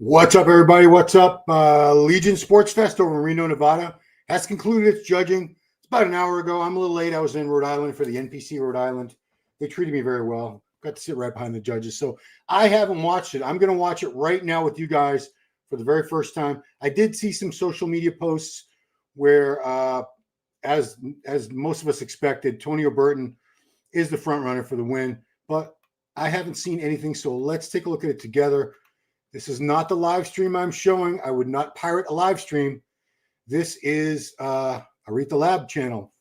What's up, everybody? What's up? Legion Sports Fest over in Reno, Nevada has concluded its judging. It's about an hour ago. I'm a little late. I was in Rhode Island for the NPC Rhode Island. They treated me very well. Got to sit right behind the judges. So I haven't watched it. I'm going to watch it right now with you guys for the very first time. I did see some social media posts where, as most of us expected, Tonio Burton is the front runner for the win. But I haven't seen anything. So let's take a look at it together. This is not the live stream I'm showing. I would not pirate a live stream. This is Aretha Lab channel.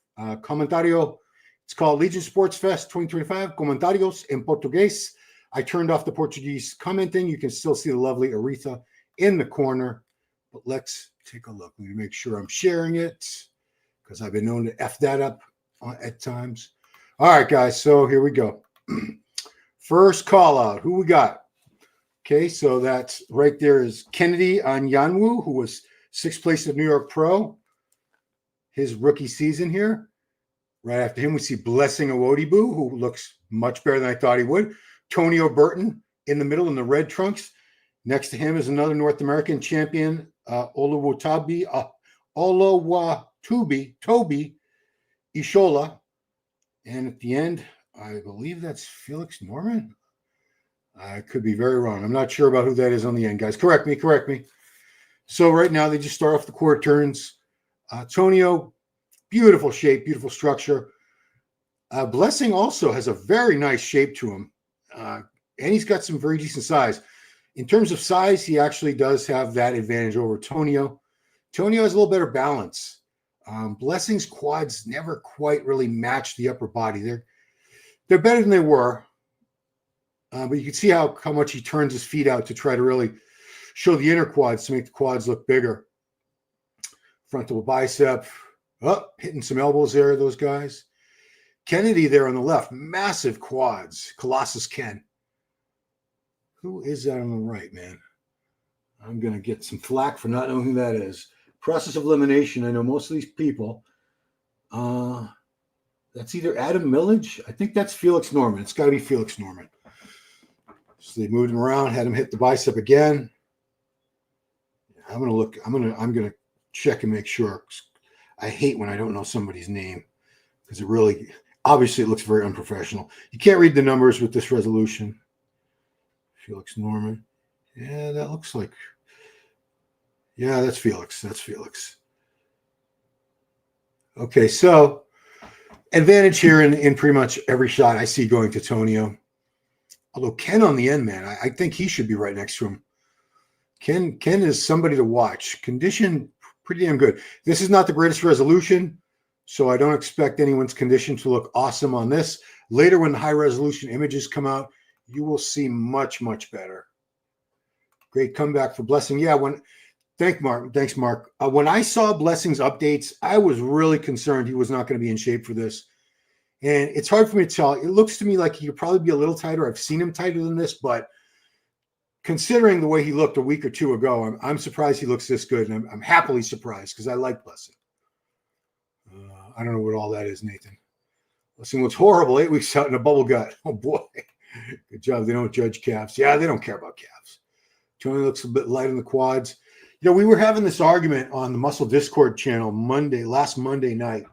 Comentario. It's called Legion Sports Fest 2025. Comentarios en Portugués. I turned off the Portuguese commenting. You can still see the lovely Aretha in the corner. But let's take a look. Let me make sure I'm sharing it because I've been known to F that up at times. All right, guys. So here we go. First call out. Who we got? Okay, so that's right there is Kennedy Anyanwu, who was sixth place at New York Pro, his rookie season here. Right after him, we see Blessing Awodibu, who looks much better than I thought he would. Tonio Burton in the middle in the red trunks. Next to him is another North American champion, Toby Ishola. And at the end, I believe that's Felix Norman. I could be very wrong. I'm not sure about who that is on the end, guys. Correct me. So right now they just start off the quarter turns. Tonio, beautiful shape, beautiful structure. Blessing also has a very nice shape to him. And he's got some very decent size. In terms of size, he actually does have that advantage over Tonio. Tonio has a little better balance. Blessing's quads never quite really match the upper body. They're better than they were. But you can see how much he turns his feet out to try to really show the inner quads to make the quads look bigger. Frontal bicep. Hitting some elbows there, those guys. Kennedy there on the left. Massive quads. Colossus Ken. Who is that on the right, man? I'm going to get some flack for not knowing who that is. Process of elimination. I know most of these people. That's either Adam Millage. I think that's Felix Norman. It's got to be Felix Norman. So they moved him around, had him hit the bicep again. I'm gonna check and make sure. I hate when I don't know somebody's name because it looks very unprofessional. You can't read the numbers with this resolution. Felix Norman. Yeah, that looks like. Yeah, that's Felix. Okay, so advantage here in pretty much every shot I see going to Tonio. Although Ken on the end, man, I think he should be right next to him. Ken is somebody to watch. Condition, pretty damn good. This is not the greatest resolution, so I don't expect anyone's condition to look awesome on this. Later, when the high-resolution images come out, you will see much, much better. Great comeback for Blessing. Yeah, thanks, Mark. When I saw Blessing's updates, I was really concerned he was not going to be in shape for this. And it's hard for me to tell. It looks to me like he could probably be a little tighter. I've seen him tighter than this, but considering the way he looked a week or two ago, I'm surprised he looks this good. And I'm happily surprised because I like Blessing. I don't know what all that is, Nathan. Blessing looks horrible. 8 weeks out in a bubble gut. Oh, boy. Good job. They don't judge calves. Yeah, they don't care about calves. Tony looks a bit light on the quads. You know, we were having this argument on the Muscle Discord channel last Monday night.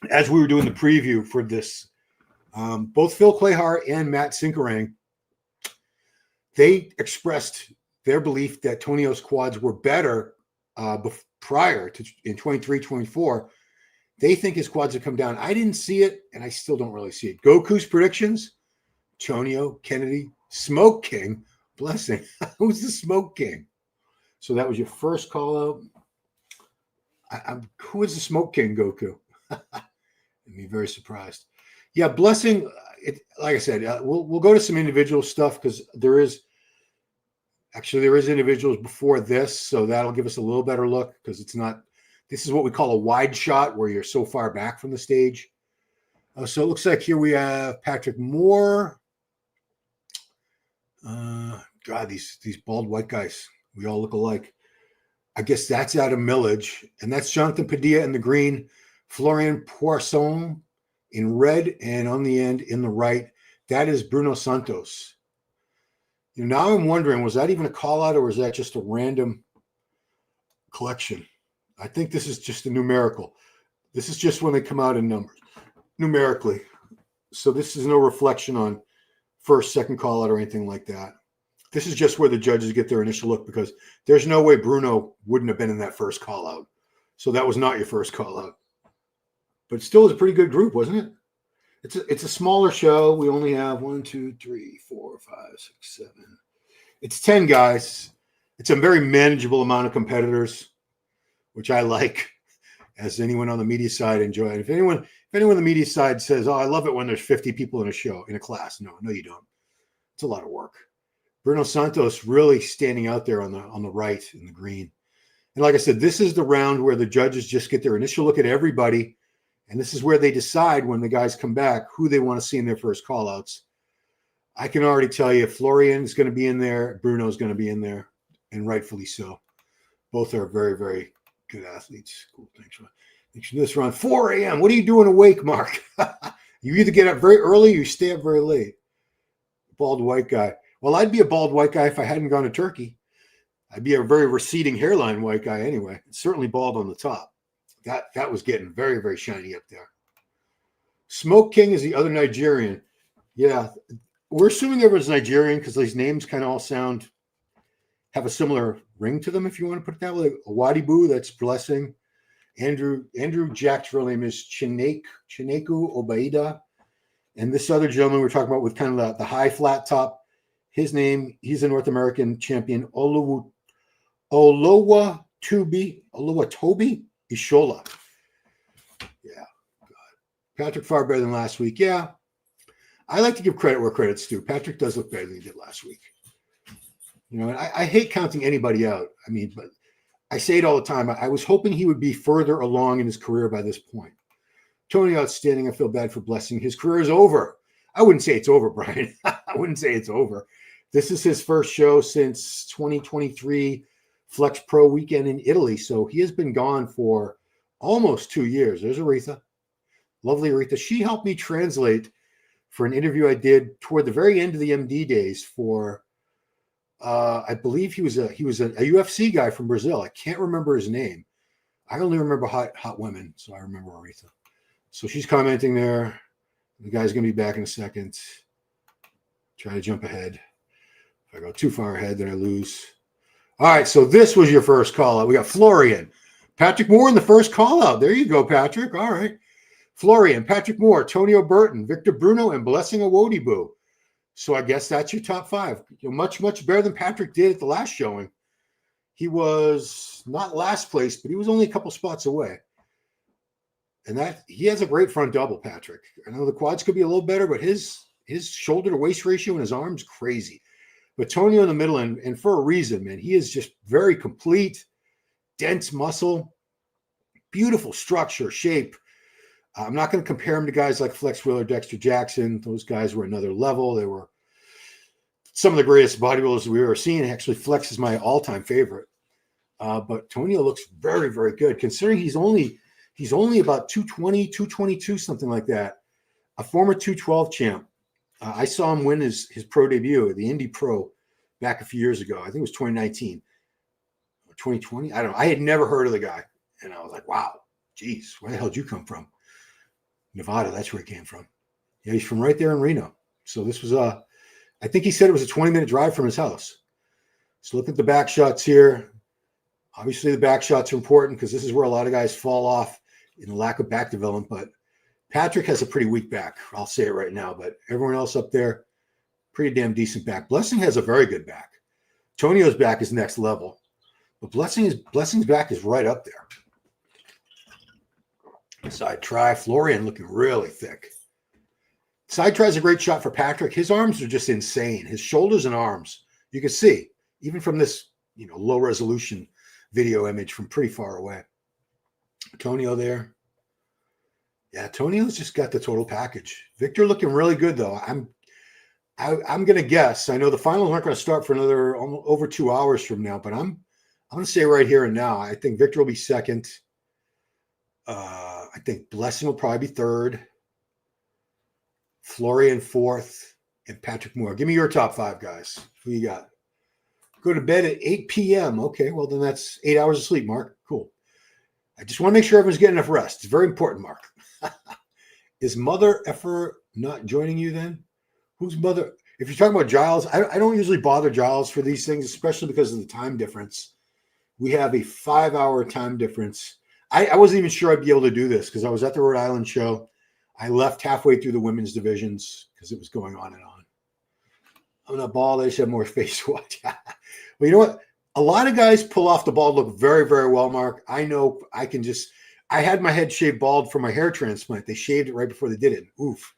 As we were doing the preview for this, both Phil Clayhart and Matt Sinkerang, they expressed their belief that Tonio's quads were better prior to in 23, 24. They think his quads have come down. I didn't see it, and I still don't really see it. Goku's predictions, Tonio, Kennedy, Smoke King, Blessing. Who's the Smoke King? So that was your first call out. Who is the Smoke King, Goku? I'd be very surprised. Yeah, Blessing. Like I said, we'll go to some individual stuff because there is individuals before this, so that'll give us a little better look because it's not. This is what we call a wide shot where you're so far back from the stage. So it looks like here we have Patrick Moor. God, these bald white guys, we all look alike. I guess that's Adam Millage, and that's Jonathan Padilla in the green. Florian Poisson in red, and on the end in the right, that is Bruno Santos. Now I'm wondering, was that even a call out or was that just a random collection? I think this is just a numerical. This is just when they come out in numbers, numerically. So this is no reflection on first, second call out or anything like that. This is just where the judges get their initial look because there's no way Bruno wouldn't have been in that first call out. So that was not your first call out. But it still was a pretty good group, wasn't it? It's a smaller show. We only have 1, 2, 3, 4, 5, 6, 7. It's 10 guys. It's a very manageable amount of competitors, which I like, as anyone on the media side enjoy it. If anyone on the media side says, "Oh, I love it when there's 50 people in a show, in a class," no, you don't. It's a lot of work. Bruno Santos really standing out there on the right in the green. And like I said, this is the round where the judges just get their initial look at everybody. And this is where they decide when the guys come back who they want to see in their first call-outs. I can already tell you Florian's going to be in there. Bruno's going to be in there, and rightfully so. Both are very, very good athletes. Cool. Thanks for this run. 4 a.m. What are you doing awake, Mark? You either get up very early or you stay up very late. Bald white guy. Well, I'd be a bald white guy if I hadn't gone to Turkey. I'd be a very receding hairline white guy anyway. Certainly bald on the top. That was getting very, very shiny up there. Smoke King is the other Nigerian. Yeah, we're assuming everyone's Nigerian because these names kind of all have a similar ring to them, if you want to put it that way. Awodibu, that's blessing. Andrew Jack's real name is Chineku Obaida. And this other gentleman we're talking about with kind of the high flat top, his name, he's a North American champion, Olowa Toby Ishola. Yeah. God. Patrick far better than last week. Yeah. I like to give credit where credit's due. Patrick does look better than he did last week. And I hate counting anybody out. I mean, but I say it all the time. I was hoping he would be further along in his career by this point. Tony, outstanding. I feel bad for Blessing. His career is over. I wouldn't say it's over, Brian. I wouldn't say it's over. This is his first show since 2023 Flex Pro weekend in Italy. So he has been gone for almost 2 years. There's Aretha. Lovely Aretha. She helped me translate for an interview I did toward the very end of the MD days for, I believe he was a UFC guy from Brazil. I can't remember his name. I only remember hot women, so I remember Aretha. So she's commenting there. The guy's going to be back in a second. Try to jump ahead. If I go too far ahead, then I lose. All right, so this was your first call-out. We got Florian. Patrick Moor in the first call-out. There you go, Patrick. All right. Florian, Patrick Moor, Tonio Burton, Victor Bruno, and Blessing Awodibu. So I guess that's your top 5. Much, much better than Patrick did at the last showing. He was not last place, but he was only a couple spots away. And that he has a great front double, Patrick. I know the quads could be a little better, but his shoulder to waist ratio and his arms crazy. But Tonio in the middle, and for a reason, man, he is just very complete, dense muscle, beautiful structure, shape. I'm not going to compare him to guys like Flex Wheeler, Dexter Jackson. Those guys were another level. They were some of the greatest bodybuilders we've ever seen. Actually, Flex is my all-time favorite. But Tonio looks very, very good, considering he's only about 220, 222, something like that. A former 212 champ. I saw him win his pro debut at the Indy Pro back a few years ago. I think it was 2019 or 2020. I don't know. I had never heard of the guy. And I was like, wow, geez, where the hell did you come from? Nevada, that's where he came from. Yeah, he's from right there in Reno. So this was I think he said it was a 20-minute drive from his house. So look at the back shots here. Obviously, the back shots are important because this is where a lot of guys fall off in the lack of back development. But Patrick has a pretty weak back. I'll say it right now. But everyone else up there, pretty damn decent back. Blessing has a very good back. Tonio's back is next level. But Blessing's back is right up there. Side try. Florian looking really thick. Side try is a great shot for Patrick. His arms are just insane. His shoulders and arms. You can see, even from this low resolution video image from pretty far away. Tonio there. Yeah, Tonio's just got the total package. Victor looking really good, though. I'm going to guess. I know the finals aren't going to start for another over 2 hours from now, but I'm going to say right here and now, I think Victor will be second. I think Blessing will probably be third. Florian fourth. and Patrick Moor. Give me your top 5 guys. Who you got? Go to bed at 8 p.m. Okay, well, then that's 8 hours of sleep, Mark. Cool. I just want to make sure everyone's getting enough rest. It's very important, Mark. Is Mother Effer not joining you then? Who's Mother? If you're talking about Giles, I don't usually bother Giles for these things, especially because of the time difference. We have a 5-hour time difference. I wasn't even sure I'd be able to do this because I was at the Rhode Island show. I left halfway through the women's divisions because it was going on and on. I'm not bald. I just have more face to watch. Well, you know what? A lot of guys pull off the bald look very, very well, Mark. I know I can just – I had my head shaved bald for my hair transplant. They shaved it right before they did it. Oof.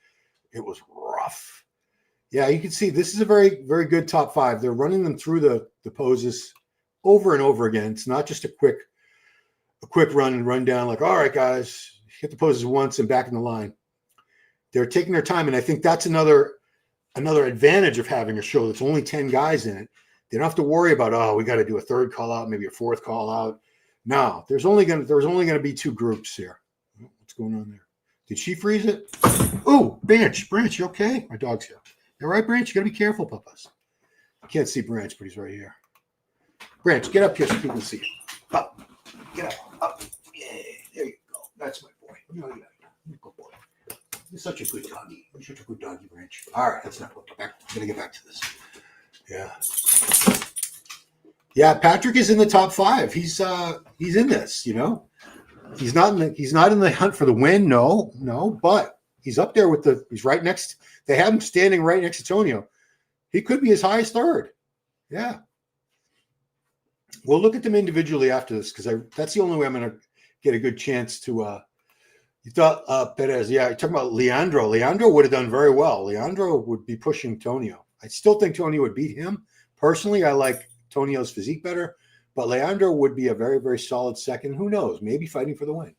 It was rough. Yeah, you can see this is a very, very good top 5. They're running them through the poses over and over again. It's not just a quick run and run down like, all right, guys, hit the poses once and back in the line. They're taking their time, and I think that's another advantage of having a show that's only 10 guys in it. They don't have to worry about, we got to do a third call out, maybe a fourth call out. No, there's only going to be 2 groups here. What's going on there? Did she freeze it? Oh, Branch, you okay? My dog's here. You all right, Branch? You got to be careful, Papas. I can't see Branch, but he's right here. Branch, get up here so people can see you. Up. Get up. Yeah, there you go. That's my boy. Good boy. You're such a good doggy. You're such a good doggy, Branch. All right, that's not back. I'm gonna get back to this. Yeah. Patrick is in the top 5. He's in this. You know, he's not in the hunt for the win. No, but he's up there with he's right next. They have him standing right next to Tonio. He could be as high as 3rd. Yeah. We'll look at them individually after this because that's the only way I'm going to get a good chance to. You thought Perez, yeah. You're talking about Leandro. Leandro would have done very well. Leandro would be pushing Tonio. I still think Tonio would beat him. Personally, I like Tonio's physique better, but Leandro would be a very, very solid second. Who knows? Maybe fighting for the win.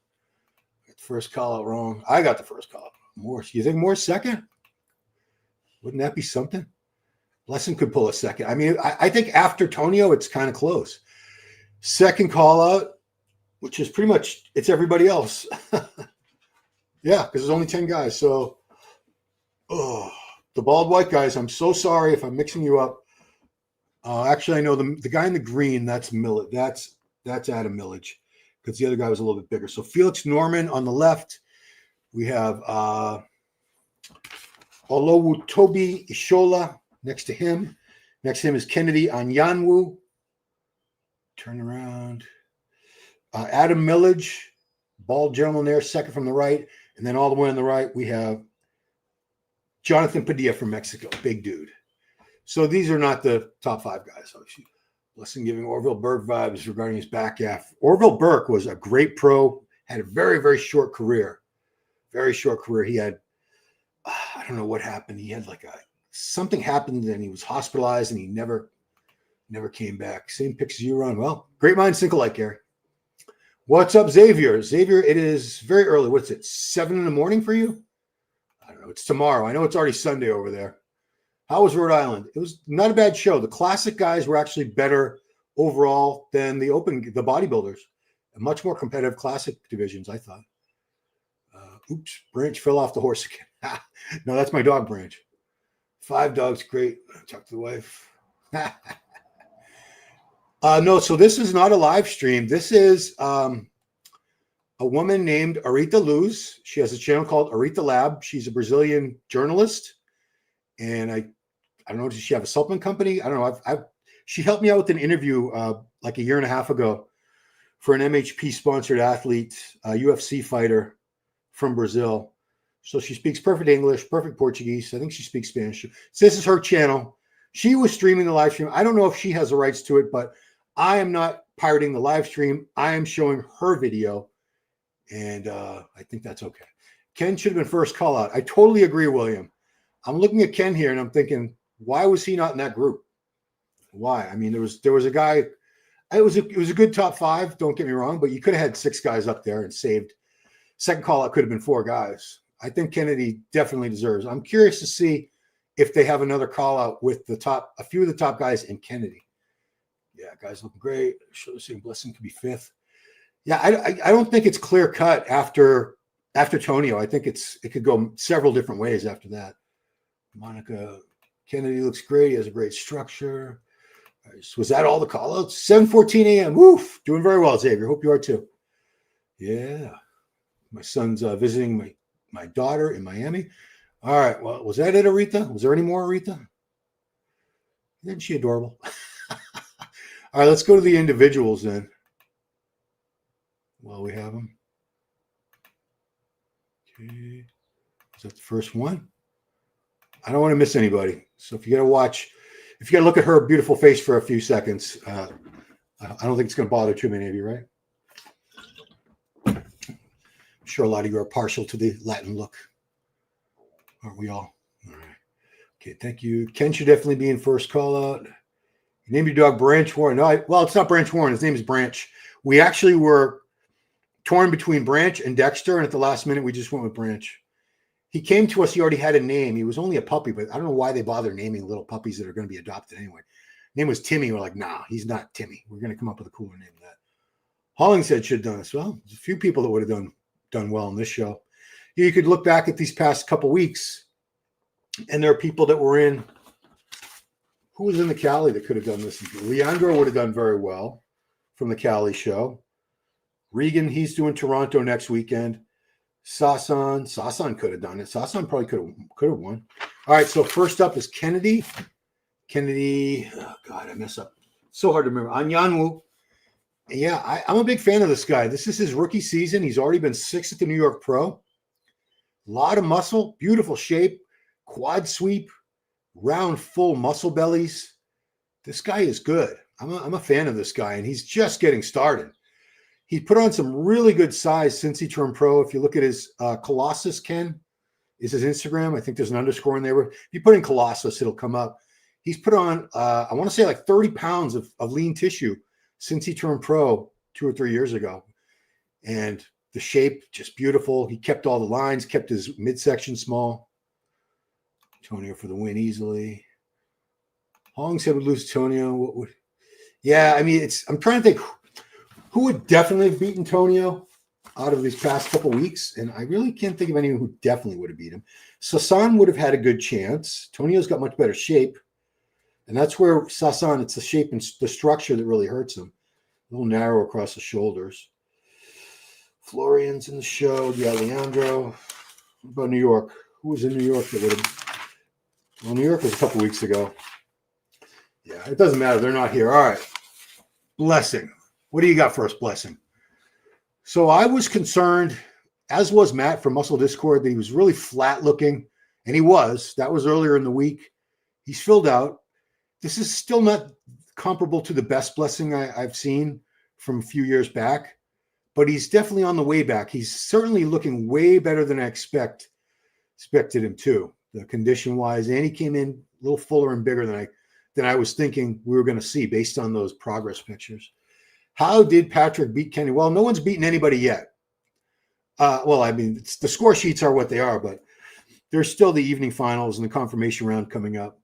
First call out wrong. I got the first call out. Moore. You think Moore's second? Wouldn't that be something? Blessing could pull a second. I mean, I think after Tonio, it's kind of close. Second call out, which is pretty much it's everybody else. Yeah, because there's only 10 guys. So, the bald white guys, I'm so sorry if I'm mixing you up. Actually, I know the guy in the green, that's Millet. That's Adam Millage because the other guy was a little bit bigger. So Felix Norman on the left. We have Awodibu Ishola next to him. Next to him is Kennedy Anyanwu. Turn around. Adam Millage, bald gentleman there, second from the right. And then all the way on the right, we have Jonathan Padilla from Mexico, big dude. So these are not the top 5 guys, obviously. Blessing giving Orville Burke vibes regarding his back half. Orville Burke was a great pro, had a very, very short career. Very short career. He had, I don't know what happened. He had something happened and he was hospitalized and he never came back. Same picks as you, Ron. Well, great minds think alike, Gary. What's up, Xavier? Xavier, it is very early. What's it, 7 in the morning for you? I don't know. It's tomorrow. I know it's already Sunday over there. How was Rhode Island? It was not a bad show. The classic guys were actually better overall than the bodybuilders. A much more competitive classic divisions, I thought. Oops, Branch fell off the horse again. No, that's my dog, Branch. 5 dogs, great. Talk to the wife. No, so this is not a live stream. This is a woman named Arita Luz. She has a channel called Arita Lab. She's a Brazilian journalist. And I don't know, does she have a supplement company? I don't know. She helped me out with an interview like a year and a half ago for an MHP-sponsored athlete, a UFC fighter from Brazil. So she speaks perfect English, perfect Portuguese. I think she speaks Spanish. So this is her channel. She was streaming the live stream. I don't know if she has the rights to it, but I am not pirating the live stream. I am showing her video, and I think that's okay. Ken should have been first call out. I totally agree, William. I'm looking at Ken here, and I'm thinking, why was he not in that group? Why? I mean, there was a guy. It was a good top 5. Don't get me wrong, but you could have had 6 guys up there and saved. Second call out could have been 4 guys. I think Kennedy definitely deserves. I'm curious to see if they have another call out with a few of the top guys and Kennedy. Yeah, guys looking great. Sure, seeing Blessing could be 5th. Yeah, I don't think it's clear cut after Tonio. I think it could go several different ways after that. Monica Kennedy looks great. He has a great structure. Was that all the callouts? 7:14 a.m. Woof. Doing very well, Xavier. Hope you are too. Yeah. My son's visiting my daughter in Miami. All right. Well, was that it, Aretha? Was there any more, Aretha? Isn't she adorable? All right. Let's go to the individuals then. While we have them. Okay. Is that the first one? I don't want to miss anybody. So if you got to watch, if you got to look at her beautiful face for a few seconds, I don't think it's going to bother too many of you, right? I'm sure a lot of you are partial to the Latin look. Aren't we all? All right. Okay, thank you. Ken should definitely be in first call out. You named your dog Branch Warren. No, well, it's not Branch Warren. His name is Branch. We actually were torn between Branch and Dexter, and at the last minute, we just went with Branch. He came to us. He already had a name. He was only a puppy, but I don't know why they bother naming little puppies that are going to be adopted anyway. Name was Timmy. We're like, nah, he's not Timmy. We're going to come up with a cooler name than that. Hollingshead should have done this. Well, there's a few people that would have done well in this show. You could look back at these past couple weeks, and there are people that were in. Who was in the Cali that could have done this? Leandro would have done very well from the Cali show. Regan, he's doing Toronto next weekend. Sasan could have done it. Sasan probably could have won. All right, so first up is Kennedy. Oh God, I mess up. So hard to remember. Anyanwu. Yeah, I'm a big fan of this guy. This is his rookie season. He's already been 6th at the New York Pro. A lot of muscle, beautiful shape, quad sweep, round, full muscle bellies. This guy is good. I'm a fan of this guy, and he's just getting started. He put on some really good size since he turned pro. If you look at his Colossus, Ken, is his Instagram. I think there's an underscore in there. If you put in Colossus, it'll come up. He's put on, I want to say like 30 pounds of lean tissue since he turned pro 2 or 3 years ago. And the shape, just beautiful. He kept all the lines, kept his midsection small. Tonio for the win easily. Hollingshead would lose Tonio. Yeah, I mean, I'm trying to think who would definitely have beaten Tonio out of these past couple weeks, and I really can't think of anyone who definitely would have beat him. Sasan would have had a good chance. Tonio's got much better shape, and that's where Sasan, it's the shape and the structure that really hurts him. A little narrow across the shoulders. Florian's in the show. Yeah, Leandro. What about New York? Who was in New York that would have? Well, New York was a couple weeks ago. Yeah, it doesn't matter. They're not here. All right. Blessing. What do you got for us, Blessing? So I was concerned, as was Matt from Muscle Discord, that he was really flat looking, and he was. That was earlier in the week. He's filled out. This is still not comparable to the best Blessing I've seen from a few years back, but he's definitely on the way back. He's certainly looking way better than I expected him to, the condition-wise, and he came in a little fuller and bigger than I was thinking we were going to see based on those progress pictures. How did Patrick beat Kenny? Well, no one's beaten anybody yet. Well, I mean, the score sheets are what they are, but there's still the evening finals and the confirmation round coming up.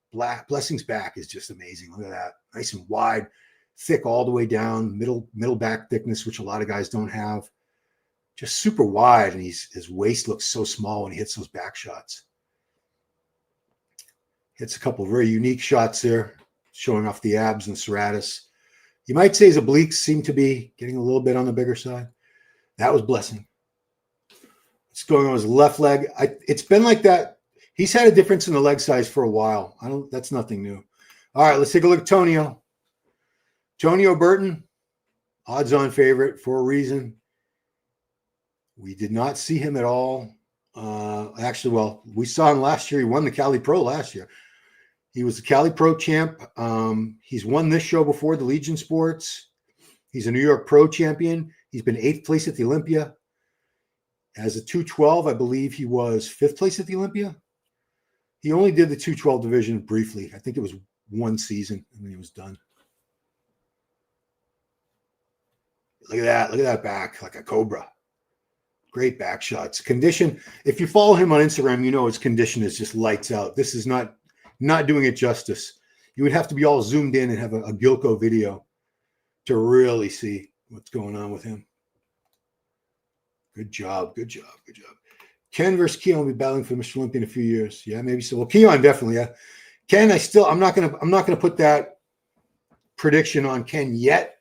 Blessing's back is just amazing. Look at that. Nice and wide, thick all the way down, middle back thickness, which a lot of guys don't have. Just super wide, and his waist looks so small when he hits those back shots. Hits a couple of very unique shots there, showing off the abs and serratus. You might say his obliques seem to be getting a little bit on the bigger side. That was Blessing. It's going on his left leg. It's been like that. He's had a difference in the leg size for a while. That's nothing new. All right, let's take a look at Tonio. Tonio Burton, odds-on favorite for a reason. We did not see him at all. Actually, well, we saw him last year. He won the Cali Pro last year. He was the Cali Pro champ. He's won this show before, the Legion Sports. He's a New York Pro champion. He's been 8th place at the Olympia. As a 212, I believe he was 5th place at the Olympia. He only did the 212 division briefly. I think it was one season, and then he was done. Look at that. Look at that back, like a cobra. Great back shots. Condition, if you follow him on Instagram, you know his condition is just lights out. This is not doing it justice. You would have to be all zoomed in and have a Gilco video to really see what's going on with him. Good job. Good job. Ken versus Keon will be battling for Mr. Olympia in a few years. Yeah, maybe so. Well, Keon definitely. Yeah. Ken, I'm not gonna put that prediction on Ken yet.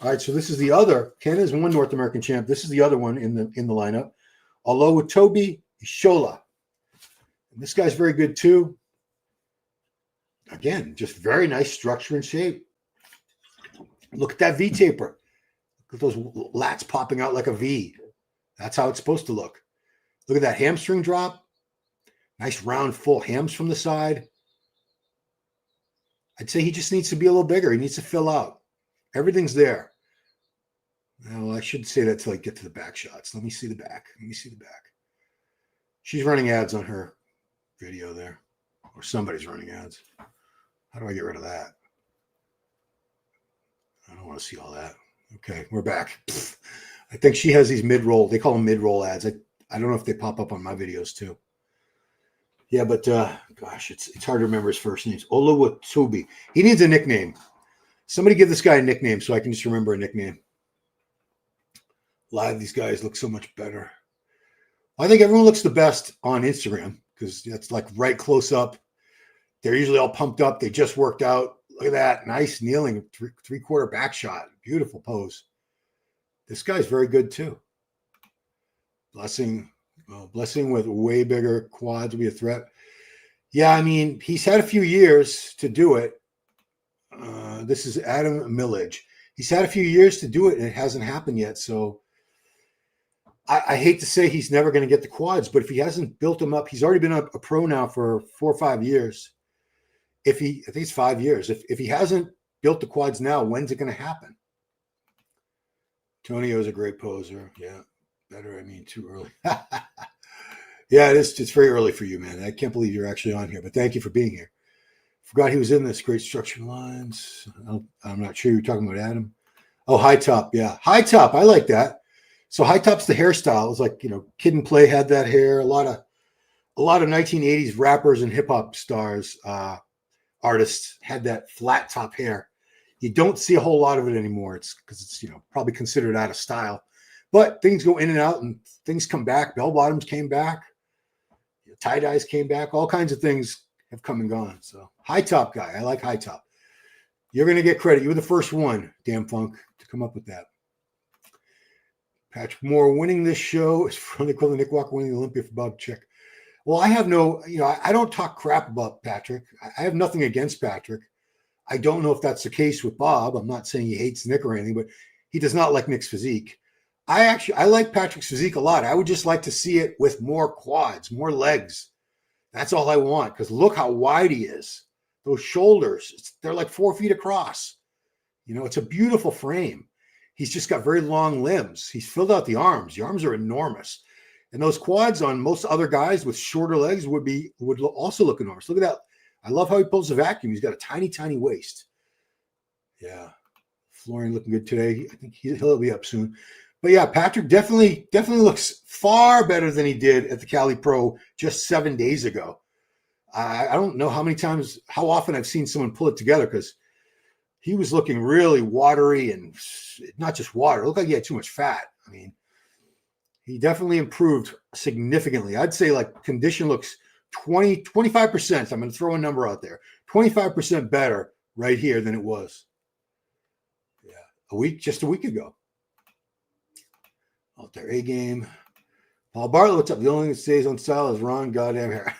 All right, so this is the other. Ken is one North American champ. This is the other one in the lineup. Awodibu Shola. And this guy's very good too. Again, just very nice structure and shape. Look at that V taper. Look at those lats popping out like a V. That's how it's supposed to look. Look at that hamstring drop. Nice round, full hams from the side. I'd say he just needs to be a little bigger. He needs to fill out. Everything's there. Well, I should say that till I get to the back shots. Let me see the back. She's running ads on her video there. Or somebody's running ads. How do I get rid of that? I don't want to see all that. Okay, we're back. I think she has these mid-roll. They call them mid-roll ads. I don't know if they pop up on my videos too. Yeah, but gosh, it's hard to remember his first names. Awodibu. He needs a nickname. Somebody give this guy a nickname so I can just remember a nickname. Live, these guys look so much better. I think everyone looks the best on Instagram because that's like right close up. They're usually all pumped up. They just worked out. Look at that. Nice kneeling, three-quarter back shot. Beautiful pose. This guy's very good too. Blessing with way bigger quads will be a threat. Yeah, I mean, he's had a few years to do it. This is Adam Millage. He's had a few years to do it, and it hasn't happened yet. So I hate to say he's never going to get the quads, but if he hasn't built them up, he's already been a pro now for 4 or 5 years. I think it's 5 years. If he hasn't built the quads now, when's it going to happen? Tonio's a great poser. Yeah. Better, I mean, too early. Yeah, it's very early for you, man. I can't believe you're actually on here, but thank you for being here. Forgot he was in this. Great structured lines. I'm not sure you're talking about Adam. Oh, high top. Yeah, high top. I like that. So high top's the hairstyle. It's like, Kid and Play had that hair. A lot of 1980s rappers and hip hop stars, artists had that flat top hair. You don't see a whole lot of it anymore. It's because it's probably considered out of style. But things go in and out, and things come back. Bell bottoms came back. Tie dyes came back. All kinds of things have come and gone. So high top guy. I like high top. You're going to get credit. You were the first one, Damn Funk, to come up with that. Patrick Moor winning this show is from the equivalent of Nick Walker winning the Olympia for Bob Chick. Well, I have no, I don't talk crap about Patrick. I have nothing against Patrick. I don't know if that's the case with Bob. I'm not saying he hates Nick or anything, but he does not like Nick's physique. I like Patrick's physique a lot. I would just like to see it with more quads, more legs. That's all I want, because look how wide he is. Those shoulders, they're like 4 feet across. It's a beautiful frame. He's just got very long limbs. He's filled out the arms. The arms are enormous. And those quads on most other guys with shorter legs would also look enormous. Look at that. I love how he pulls the vacuum. He's got a tiny, tiny waist. Yeah. Florian looking good today. I think he'll be up soon. But yeah, Patrick definitely looks far better than he did at the Cali Pro just 7 days ago. I don't know how often I've seen someone pull it together, because he was looking really watery, and not just water. It looked like he had too much fat. I mean, he definitely improved significantly. I'd say like condition looks 25%. I'm going to throw a number out there. 25% better right here than it was. Yeah, just a week ago. Out there, A game. Paul Bartlett, what's up? The only thing that stays on style is Ron goddamn hair.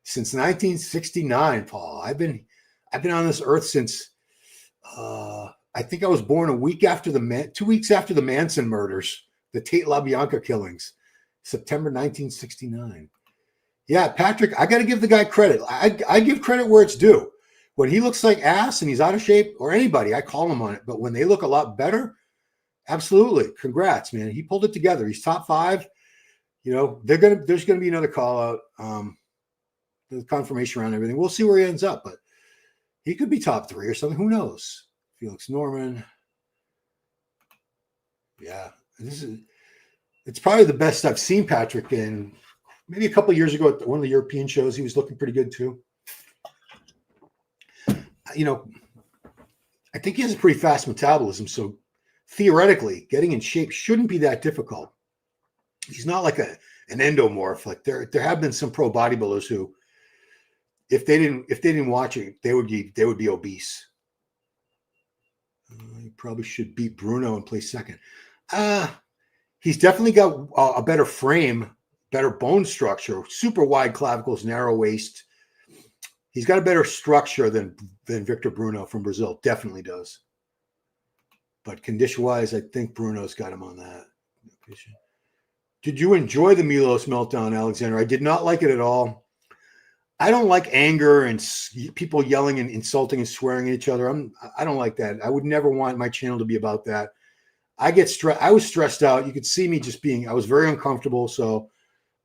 Since 1969, Paul. I've been on this earth since I think I was born 2 weeks after the Manson murders, the Tate LaBianca killings, September 1969. Yeah, Patrick, I got to give the guy credit. I give credit where it's due. When he looks like ass and he's out of shape, or anybody, I call him on it. But when they look a lot better, absolutely. Congrats, man. He pulled it together. He's top 5. There's going to be another call out. The confirmation around everything. We'll see where he ends up, but he could be top 3 or something. Who knows? Felix Norman. Yeah. It's probably the best I've seen Patrick in. Maybe a couple of years ago at one of the European shows, he was looking pretty good too. I think he has a pretty fast metabolism, so theoretically, getting in shape shouldn't be that difficult. He's not like an endomorph. Like there have been some pro bodybuilders who, If they didn't watch it, they would be obese. You probably should beat Bruno and play second. He's definitely got a better frame, better bone structure, super wide clavicles, narrow waist. He's got a better structure than Victor Bruno from Brazil. Definitely does. But condition-wise, I think Bruno's got him on that. Did you enjoy the Milos meltdown, Alexander? I did not like it at all. I don't like anger and people yelling and insulting and swearing at each other. I don't like that. I would never want my channel to be about that. I get stressed. I was stressed out. You could see me I was very uncomfortable. So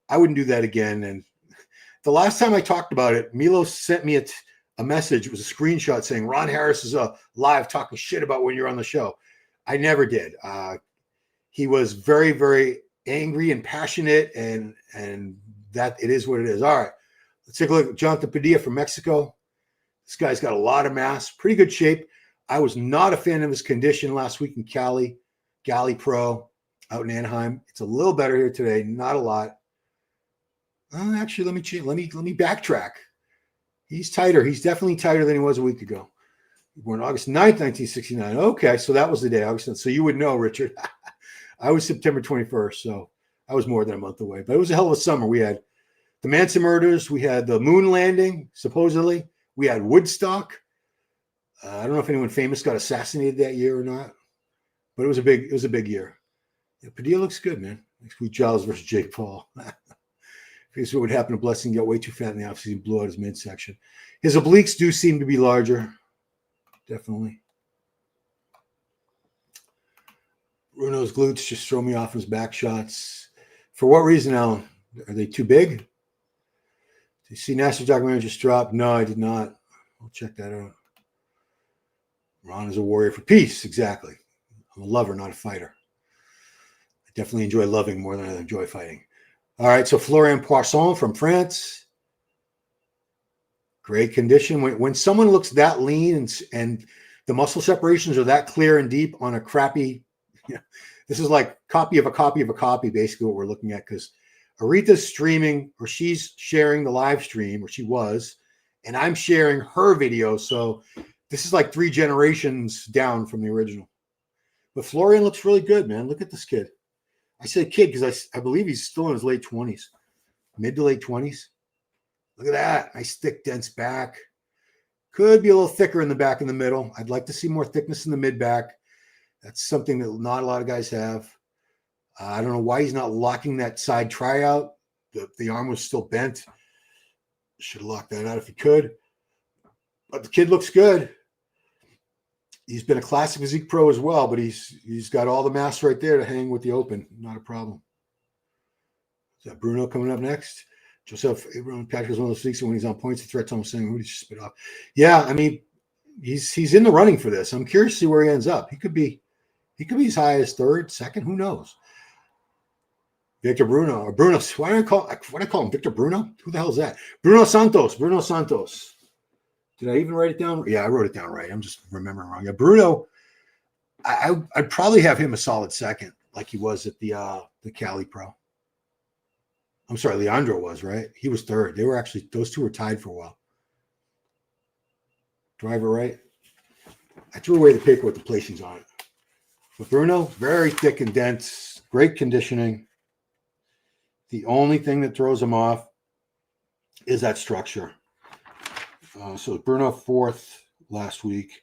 I wouldn't do that again. And the last time I talked about it, Milos sent me a message. It was a screenshot saying, Ron Harris is live talking shit about when you're on the show. I never did. He was very, very angry and passionate, and that it is what it is. All right. Let's take a look at Jonathan Padilla from Mexico. This guy's got a lot of mass, pretty good shape. I was not a fan of his condition last week in Cali Pro out in Anaheim. It's a little better here today, not a lot. Actually, let me backtrack. He's tighter. He's definitely tighter than he was a week ago. Born August 9th, 1969. Okay, so that was the day, August 9th. So you would know, Richard. I was September 21st, so I was more than a month away. But it was a hell of a summer. We had the Manson murders. We had the moon landing, supposedly. We had Woodstock. I don't know if anyone famous got assassinated that year or not, but it was a big year. Yeah, Padilla looks good, man. Next week, Giles versus Jake Paul. Here's what would happen to Blessing. Got way too fat in the offseason, blew out his midsection. His obliques do seem to be larger. Definitely. Bruno's glutes just throw me off his back shots. For what reason, Alan? Are they too big? Did you see National documentary just dropped? No, I did not. I'll check that out. Ron is a warrior for peace. Exactly. I'm a lover, not a fighter. I definitely enjoy loving more than I enjoy fighting. All right, so Florian Poisson from France. Great condition. When someone looks that lean and the muscle separations are that clear and deep on a crappy, this is like copy of a copy of a copy, basically what we're looking at, because Aretha's streaming, or she's sharing the live stream, or she was, and I'm sharing her video. So this is like 3 generations down from the original. But Florian looks really good, man. Look at this kid. I say kid because I believe he's still in his late 20s, mid to late 20s. Look at that. Nice, thick, dense back. Could be a little thicker in the back and the middle. I'd like to see more thickness in the mid-back. That's something that not a lot of guys have. I don't know why he's not locking that side tryout. The arm was still bent. Should have locked that out if he could. But the kid looks good. He's been a classic physique pro as well, but he's got all the mass right there to hang with the open. Not a problem. Is that Bruno coming up next? Joseph Abraham Patrick is one of those weeks when he's on points, the threat's almost saying, who did you spit off? Yeah, I mean, he's in the running for this. I'm curious to see where he ends up. He could be as high as third, second, who knows? Victor Bruno, or Bruno, why do I call him Victor Bruno? Who the hell is that? Bruno Santos. Did I even write it down? Yeah, I wrote it down right. I'm just remembering wrong. Yeah, Bruno, I'd probably have him a solid second, like he was at the Cali Pro. I'm sorry, Leandro was, right? He was third. They were actually, those two were tied for a while. Driver, right? I threw away the paper with the placings on it. But Bruno, very thick and dense, great conditioning. The only thing that throws him off is that structure. So Bruno 4th last week.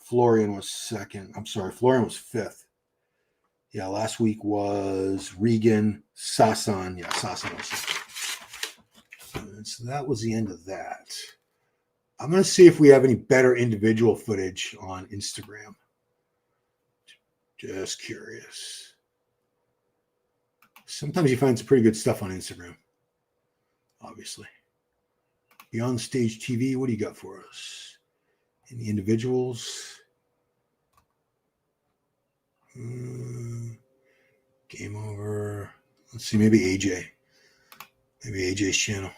Florian was 2nd. I'm sorry, Florian was 5th. Yeah, last week was Regan, Sasan. Yeah, Sasan was 6th. So that was the end of that. I'm going to see if we have any better individual footage on Instagram. Just curious. Sometimes you find some pretty good stuff on Instagram, obviously. Beyond Stage TV, what do you got for us? Any individuals? Game over. Let's see, maybe AJ. Maybe AJ's channel.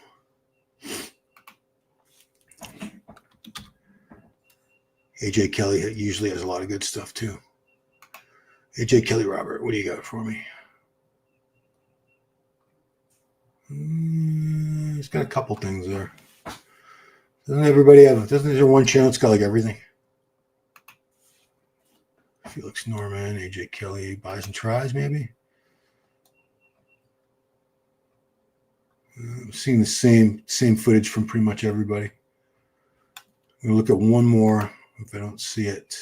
AJ Kelly usually has a lot of good stuff too. AJ Kelly Robert, what do you got for me? He's got a couple things there. Doesn't everybody have? Doesn't there one channel that's got like everything? Felix Norman, AJ Kelly, buys and tries, maybe. I'm seeing the same footage from pretty much everybody. I'm gonna look at one more. If I don't see it,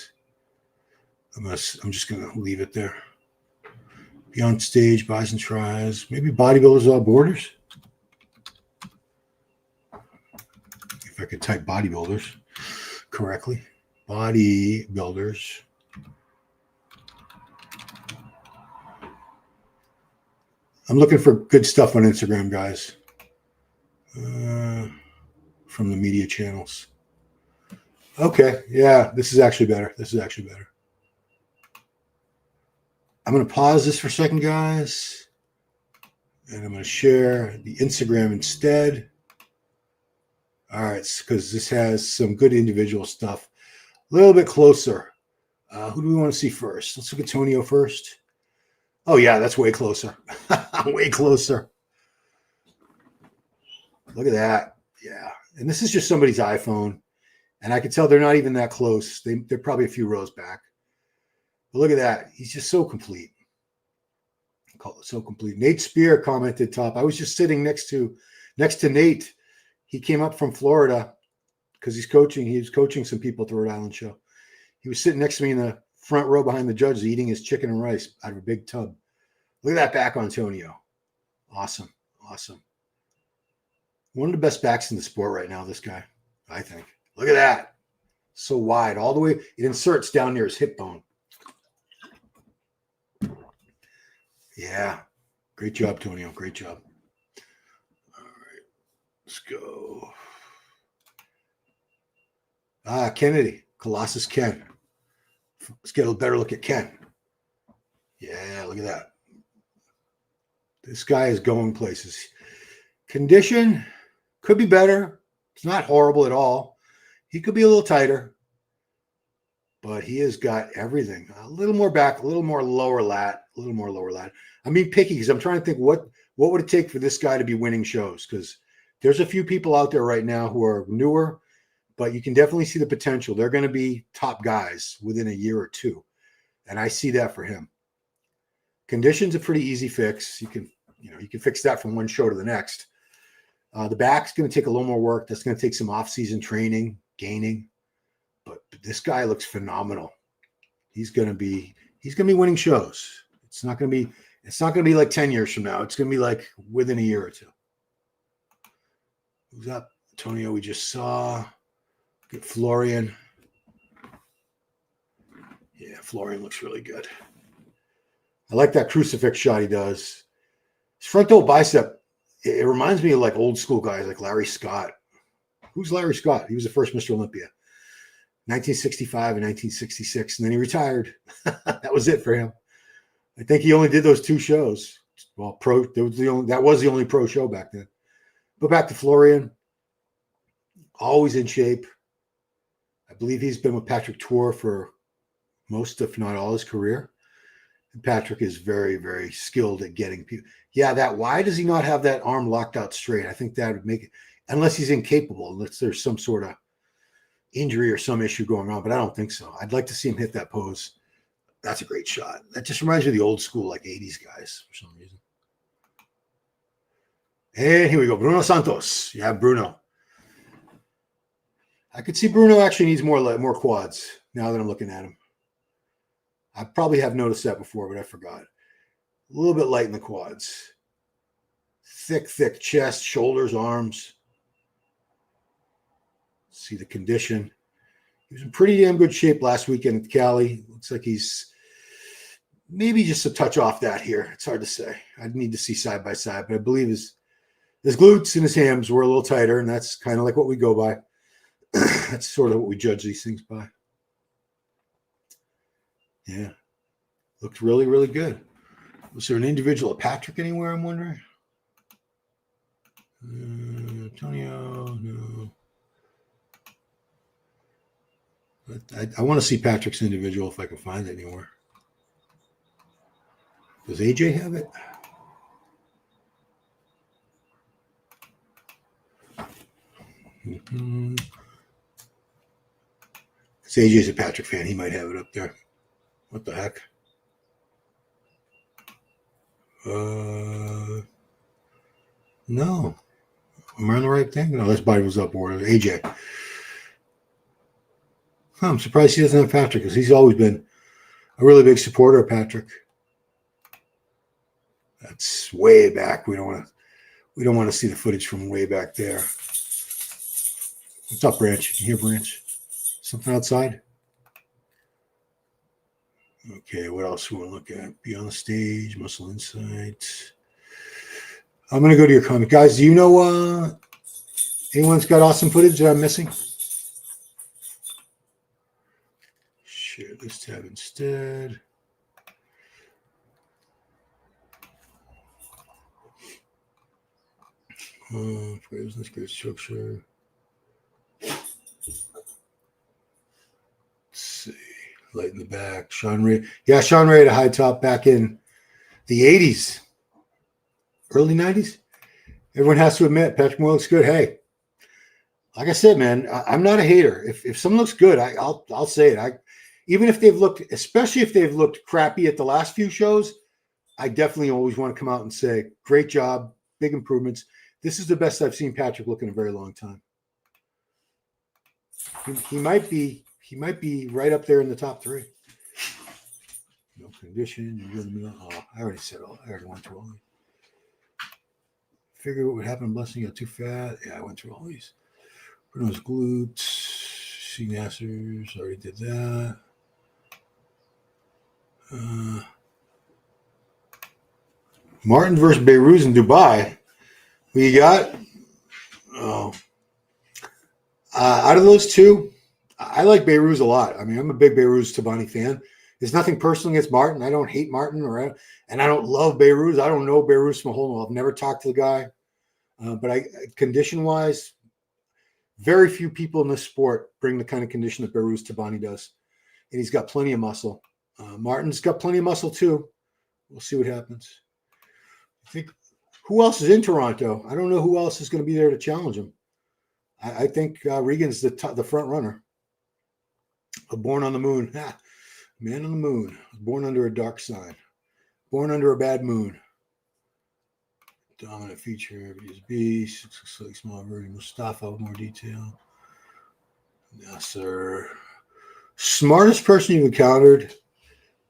I'm just gonna leave it there. Beyond stage, buys and tries, maybe bodybuilders without borders. If I could type bodybuilders correctly, bodybuilders. I'm looking for good stuff on Instagram, guys. From the media channels. Okay, yeah, this is actually better. I'm going to pause this for a second, guys. And I'm going to share the Instagram instead. All right, because this has some good individual stuff. A little bit closer. Who do we want to see first? Let's look at Tonio first. Oh, yeah, that's way closer. Way closer. Look at that. Yeah. And this is just somebody's iPhone. And I can tell they're not even that close. They're probably a few rows back. But look at that. He's just so complete. So complete. Nate Spear commented top. I was just sitting next to Nate. He came up from Florida because he's coaching. He was coaching some people at the Rhode Island show. He was sitting next to me in the front row behind the judges eating his chicken and rice out of a big tub. Look at that back on Tonio. Awesome. One of the best backs in the sport right now, this guy, I think. Look at that. So wide. All the way. It inserts down near his hip bone. Yeah. Great job, Tonio. Great job. All right. Let's go. Kennedy. Colossus Ken. Let's get a better look at Ken. Yeah, look at that. This guy is going places. Condition could be better. It's not horrible at all. He could be a little tighter, but he has got everything. A little more back, a little more lower lat, I'm being picky because I'm trying to think what would it take for this guy to be winning shows, because there's a few people out there right now who are newer, but you can definitely see the potential. They're going to be top guys within a year or two, and I see that for him. Condition's a pretty easy fix. You can fix that from one show to the next. The back's going to take a little more work. That's going to take some off-season training, gaining. But this guy looks phenomenal. He's going to be winning shows. It's not going to be like 10 years from now. It's going to be like within a year or two. Who's up? Antonio, we just saw. Get Florian. Yeah, Florian looks really good. I like that crucifix shot he does. His frontal bicep, it reminds me of like old school guys like Larry Scott. Who's Larry Scott? He was the first Mr. Olympia. 1965 and 1966, and then he retired. That was it for him. I think he only did those two shows. Well, that was the only pro show back then. But back to Florian, always in shape. I believe he's been with Patrick Moor for most, if not all, his career. And Patrick is very, very skilled at getting people. Yeah, why does he not have that arm locked out straight? I think that would make it, unless he's incapable, unless there's some sort of injury or some issue going on, but I don't think so. I'd like to see him hit that pose. That's a great shot. That just reminds me of the old school, like 80s guys for some reason. And here we go. Bruno Santos. Yeah, Bruno. I could see Bruno actually needs more quads now that I'm looking at him. I probably have noticed that before, but I forgot. A little bit light in the quads. Thick chest, shoulders, arms. See the condition. He was in pretty damn good shape last weekend at Cali. Looks like he's maybe just a touch off that here. It's hard to say. I'd need to see side by side, but I believe his glutes and his hams were a little tighter, and that's kind of like what we go by. That's sort of what we judge these things by. Yeah. Looked really, really good. Was there an individual at Patrick anywhere, I'm wondering? Tonio, no. I want to see Patrick's individual if I can find it anywhere. Does AJ have it? So AJ's a Patrick fan. He might have it up there. What the heck? No. Am I on the right thing? No, this body was up order. AJ. I'm surprised he doesn't have Patrick because he's always been a really big supporter of Patrick. That's way back. We don't want to see the footage from way back there. What's up, Branch? You can hear Branch? Something outside? Okay, what else we want to look at? Be on the stage, muscle insights. I'm going to go to your comment. Guys, do you know anyone's got awesome footage that I'm missing? Share this tab instead. Let's get structure. Let's see. Light in the back. Sean Ray. Yeah, Sean Ray had a high top back in the 80s. Early 90s. Everyone has to admit, Patrick Moor looks good. Hey, like I said, man, I'm not a hater. If someone looks good, I'll say it. Even if they've looked, especially if they've looked crappy at the last few shows, I definitely always want to come out and say, great job, big improvements. This is the best I've seen Patrick look in a very long time. He might be right up there in the top 3. No condition. You're in the middle. Oh, I already said all. I already went through all these. Figured what would happen in Blessing. Got too fat. Yeah, I went through all these. Bruno's glutes. C Nassers. Already did that. Martin versus Beirut in Dubai. Who you got? Oh. Out of those two, I like Beirut a lot. I mean, I'm a big Beirut Tabani fan. There's nothing personal against Martin. I don't hate Martin, and I don't love Beirut. I don't know Beirut from a whole. I've never talked to the guy. But condition-wise, very few people in this sport bring the kind of condition that Beirut Tabani does. And he's got plenty of muscle. Martin's got plenty of muscle too. We'll see what happens. I think who else is in Toronto? I don't know who else is going to be there to challenge him. I think Regan's the front runner. Born on the moon. Man on the moon. Born under a dark sign. Born under a bad moon. Dominant feature. Beast. Slightly smaller version. Mustafa with more detail. Nasser. Smartest person you've encountered.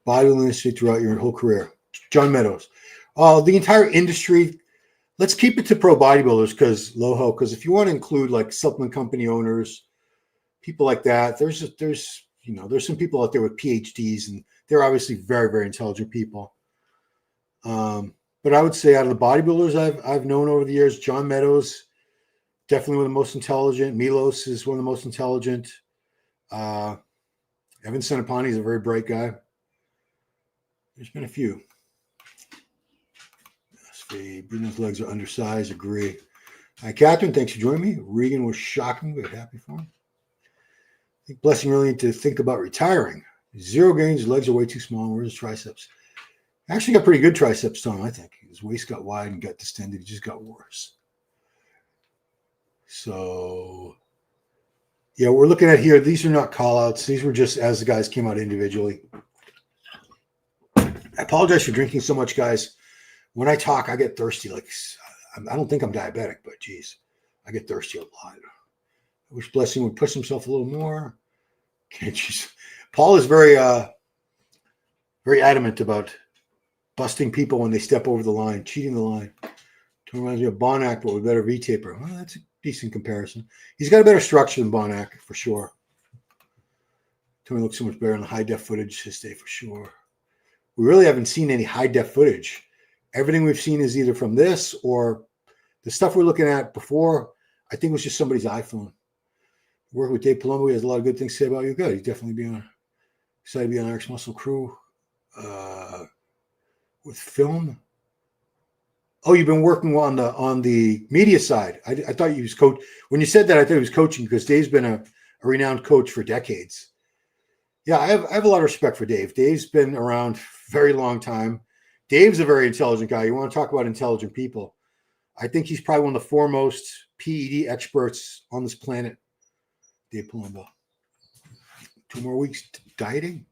Bodybuilding industry throughout your whole career. John Meadows. The entire industry. Let's keep it to pro bodybuilders because if you want to include like supplement company owners, people like that, there's some people out there with PhDs and they're obviously very, very intelligent people. But I would say out of the bodybuilders I've known over the years, John Meadows, definitely one of the most intelligent. Milos is one of the most intelligent. Evan Senapani is a very bright guy. There's been a few. Bruno's legs are undersized. Agree. Hi, Catherine. Thanks for joining me. Regan was shocking, but happy for him. I think Blessing really need to think about retiring. 0 gains. His legs are way too small. Where's his triceps? Actually got pretty good triceps, Tom, I think. His waist got wide and got distended. He just got worse. So, yeah, we're looking at here. These are not call-outs. These were just as the guys came out individually. I apologize for drinking so much, guys. When I talk, I get thirsty. Like, I don't think I'm diabetic, but geez, I get thirsty a lot. I wish Blessing would push himself a little more. Can't you? Paul is very, very adamant about busting people when they step over the line, cheating the line. It reminds me of Bonac, but with better V-taper. Well, that's a decent comparison. He's got a better structure than Bonac, for sure. Tony looks so much better in the high-def footage this day, for sure. We really haven't seen any high-def footage. Everything we've seen is either from this or the stuff we're looking at before, I think it was just somebody's iPhone. Working with Dave Palumbo, he has a lot of good things to say about you. Good. He's definitely excited to be on Eric's Muscle Crew. With film. Oh, you've been working on the media side. I thought you was coach. When you said that, I thought he was coaching because Dave's been a renowned coach for decades. Yeah, I have a lot of respect for Dave. Dave's been around a very long time. Dave's a very intelligent guy. You want to talk about intelligent people. I think he's probably one of the foremost PED experts on this planet, Dave Palumbo. 2 more weeks dialing?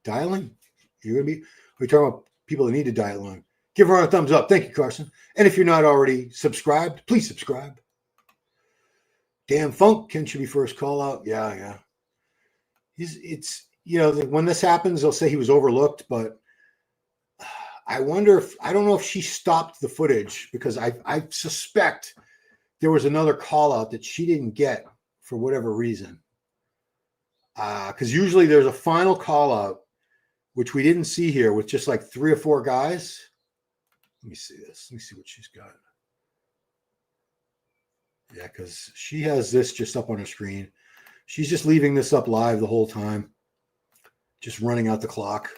You're going to be, we're talking about people that need to diet long. Give her a thumbs up. Thank you, Carson. And if you're not already subscribed, please subscribe. Damn Funk, Ken should be first call out. Yeah. It's when this happens, they'll say he was overlooked, but I don't know if she stopped the footage because I suspect there was another call out that she didn't get for whatever reason. Because usually there's a final call out, which we didn't see here with just like 3 or 4 guys. Let me see this. Let me see what she's got. Yeah, because she has this just up on her screen. She's just leaving this up live the whole time, just running out the clock.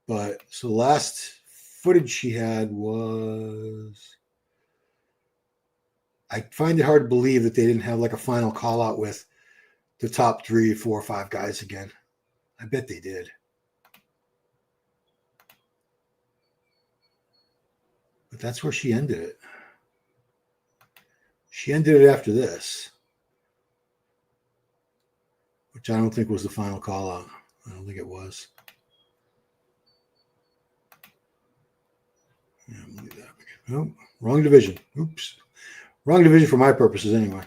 But so the last footage she had was, I find it hard to believe that they didn't have like a final call out with the top 3, 4, or 5 guys again. I bet they did. But that's where she ended it. She ended it after this, which I don't think was the final call out. I don't think it was. Yeah, I'm leave that. Oh, wrong division. Oops. Wrong division for my purposes anyway.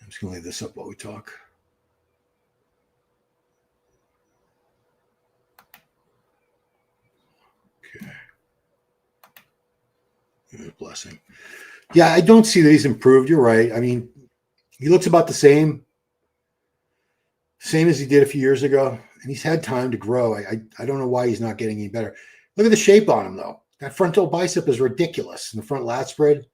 I'm just going to leave this up while we talk. Okay. Blessing. Yeah, I don't see that he's improved. You're right. I mean, he looks about the same as he did a few years ago, and he's had time to grow. I don't know why he's not getting any better. Look at the shape on him, though. That frontal bicep is ridiculous. In the front lat spread,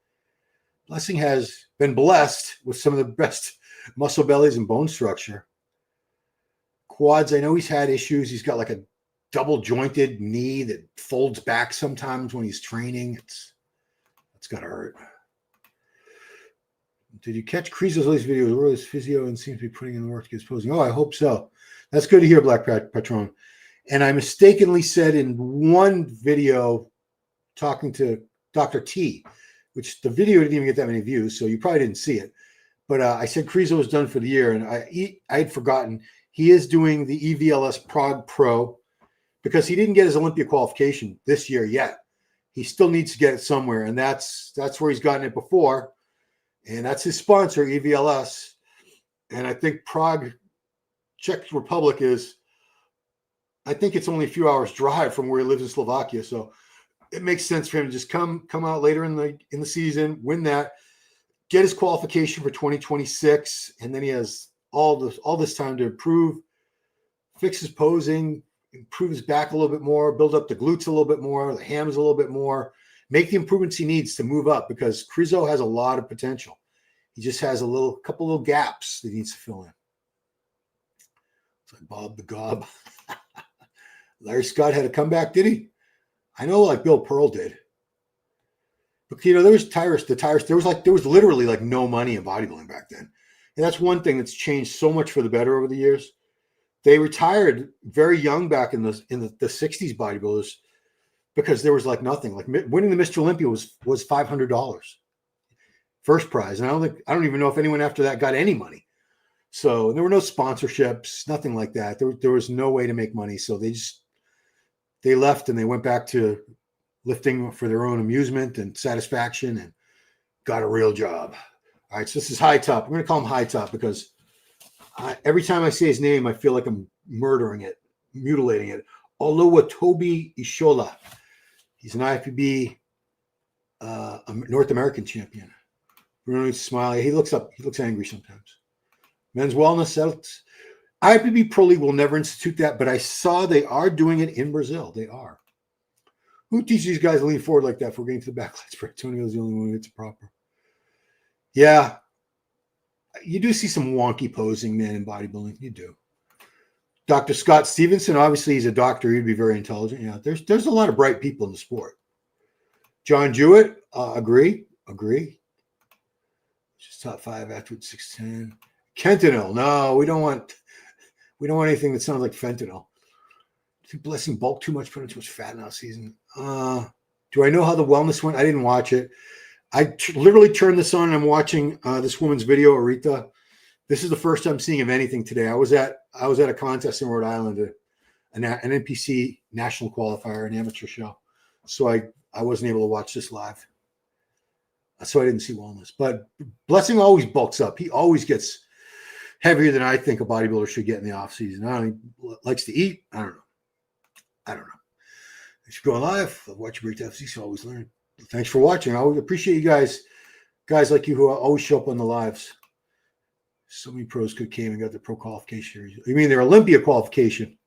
Blessing has been blessed with some of the best muscle bellies and bone structure. Quads, I know he's had issues. He's got like a double jointed knee that folds back sometimes when he's training. It's got to hurt. Did you catch Krizo's latest videos where his physio and seems to be putting in the work to get his posing? Oh, I hope so. That's good to hear, Black Patron. And I mistakenly said in one video talking to Dr. T, which the video didn't even get that many views, so you probably didn't see it. But I said Krizo was done for the year, and I had forgotten. He is doing the EVLS Prague Pro because he didn't get his Olympia qualification this year yet. He still needs to get it somewhere, and that's where he's gotten it before. And that's his sponsor, EVLS. And I think Prague, Czech Republic I think it's only a few hours drive from where he lives in Slovakia. So it makes sense for him to just come out later in the season, win that, get his qualification for 2026, and then he has all this time to improve, fix his posing, improve his back a little bit more, build up the glutes a little bit more, the hams a little bit more, make the improvements he needs to move up because Krizo has a lot of potential. He just has a couple little gaps that he needs to fill in. It's like Bob the Gob. Larry Scott had a comeback, did he? I know, like Bill Pearl did. But there was there was literally like no money in bodybuilding back then. And that's one thing that's changed so much for the better over the years. They retired very young back in the 60s bodybuilders because there was like nothing. Like winning the Mr. Olympia was $500 first prize, and I don't even know if anyone after that got any money. So there were no sponsorships, nothing like that. There was no way to make money. So they left and they went back to lifting for their own amusement and satisfaction and got a real job. All right, so this is High Top. I'm going to call him High Top because every time I say his name, I feel like I'm murdering it, mutilating it. Awodibu Ishola. He's an IFBB North American champion. Bruno Smiley. He looks angry sometimes. Men's Wellness. IFBB Pro League will never institute that, but I saw they are doing it in Brazil. They are. Who teaches these guys to lean forward like that if we're getting to the backlight spread? Tonio's the only one who gets it proper. Yeah. You do see some wonky posing, man, in bodybuilding. You do. Dr. Scott Stevenson, obviously he's a doctor. He'd be very intelligent. Yeah, there's a lot of bright people in the sport. John Jewett, agree. Just top 5 afterwards, 6'10". Fentanyl. No, we don't want anything that sounds like fentanyl. Blessing bulk too much, put in too much fat now season. Do I know how the wellness went? I didn't watch it. I literally turned this on and I'm watching this woman's video, Arita, This is the first time seeing of anything today. I was at a contest in Rhode Island, an NPC national qualifier, an amateur show. So I wasn't able to watch this live. So I didn't see Wellness. But Blessing always bulks up. He always gets heavier than I think a bodybuilder should get in the off season. I don't know, he likes to eat. I don't know. If you're going live, watch your Break FC, so always learn. Thanks for watching. I always appreciate you guys like you who always show up on the lives. So many pros could came and got the pro qualification. You mean their Olympia qualification?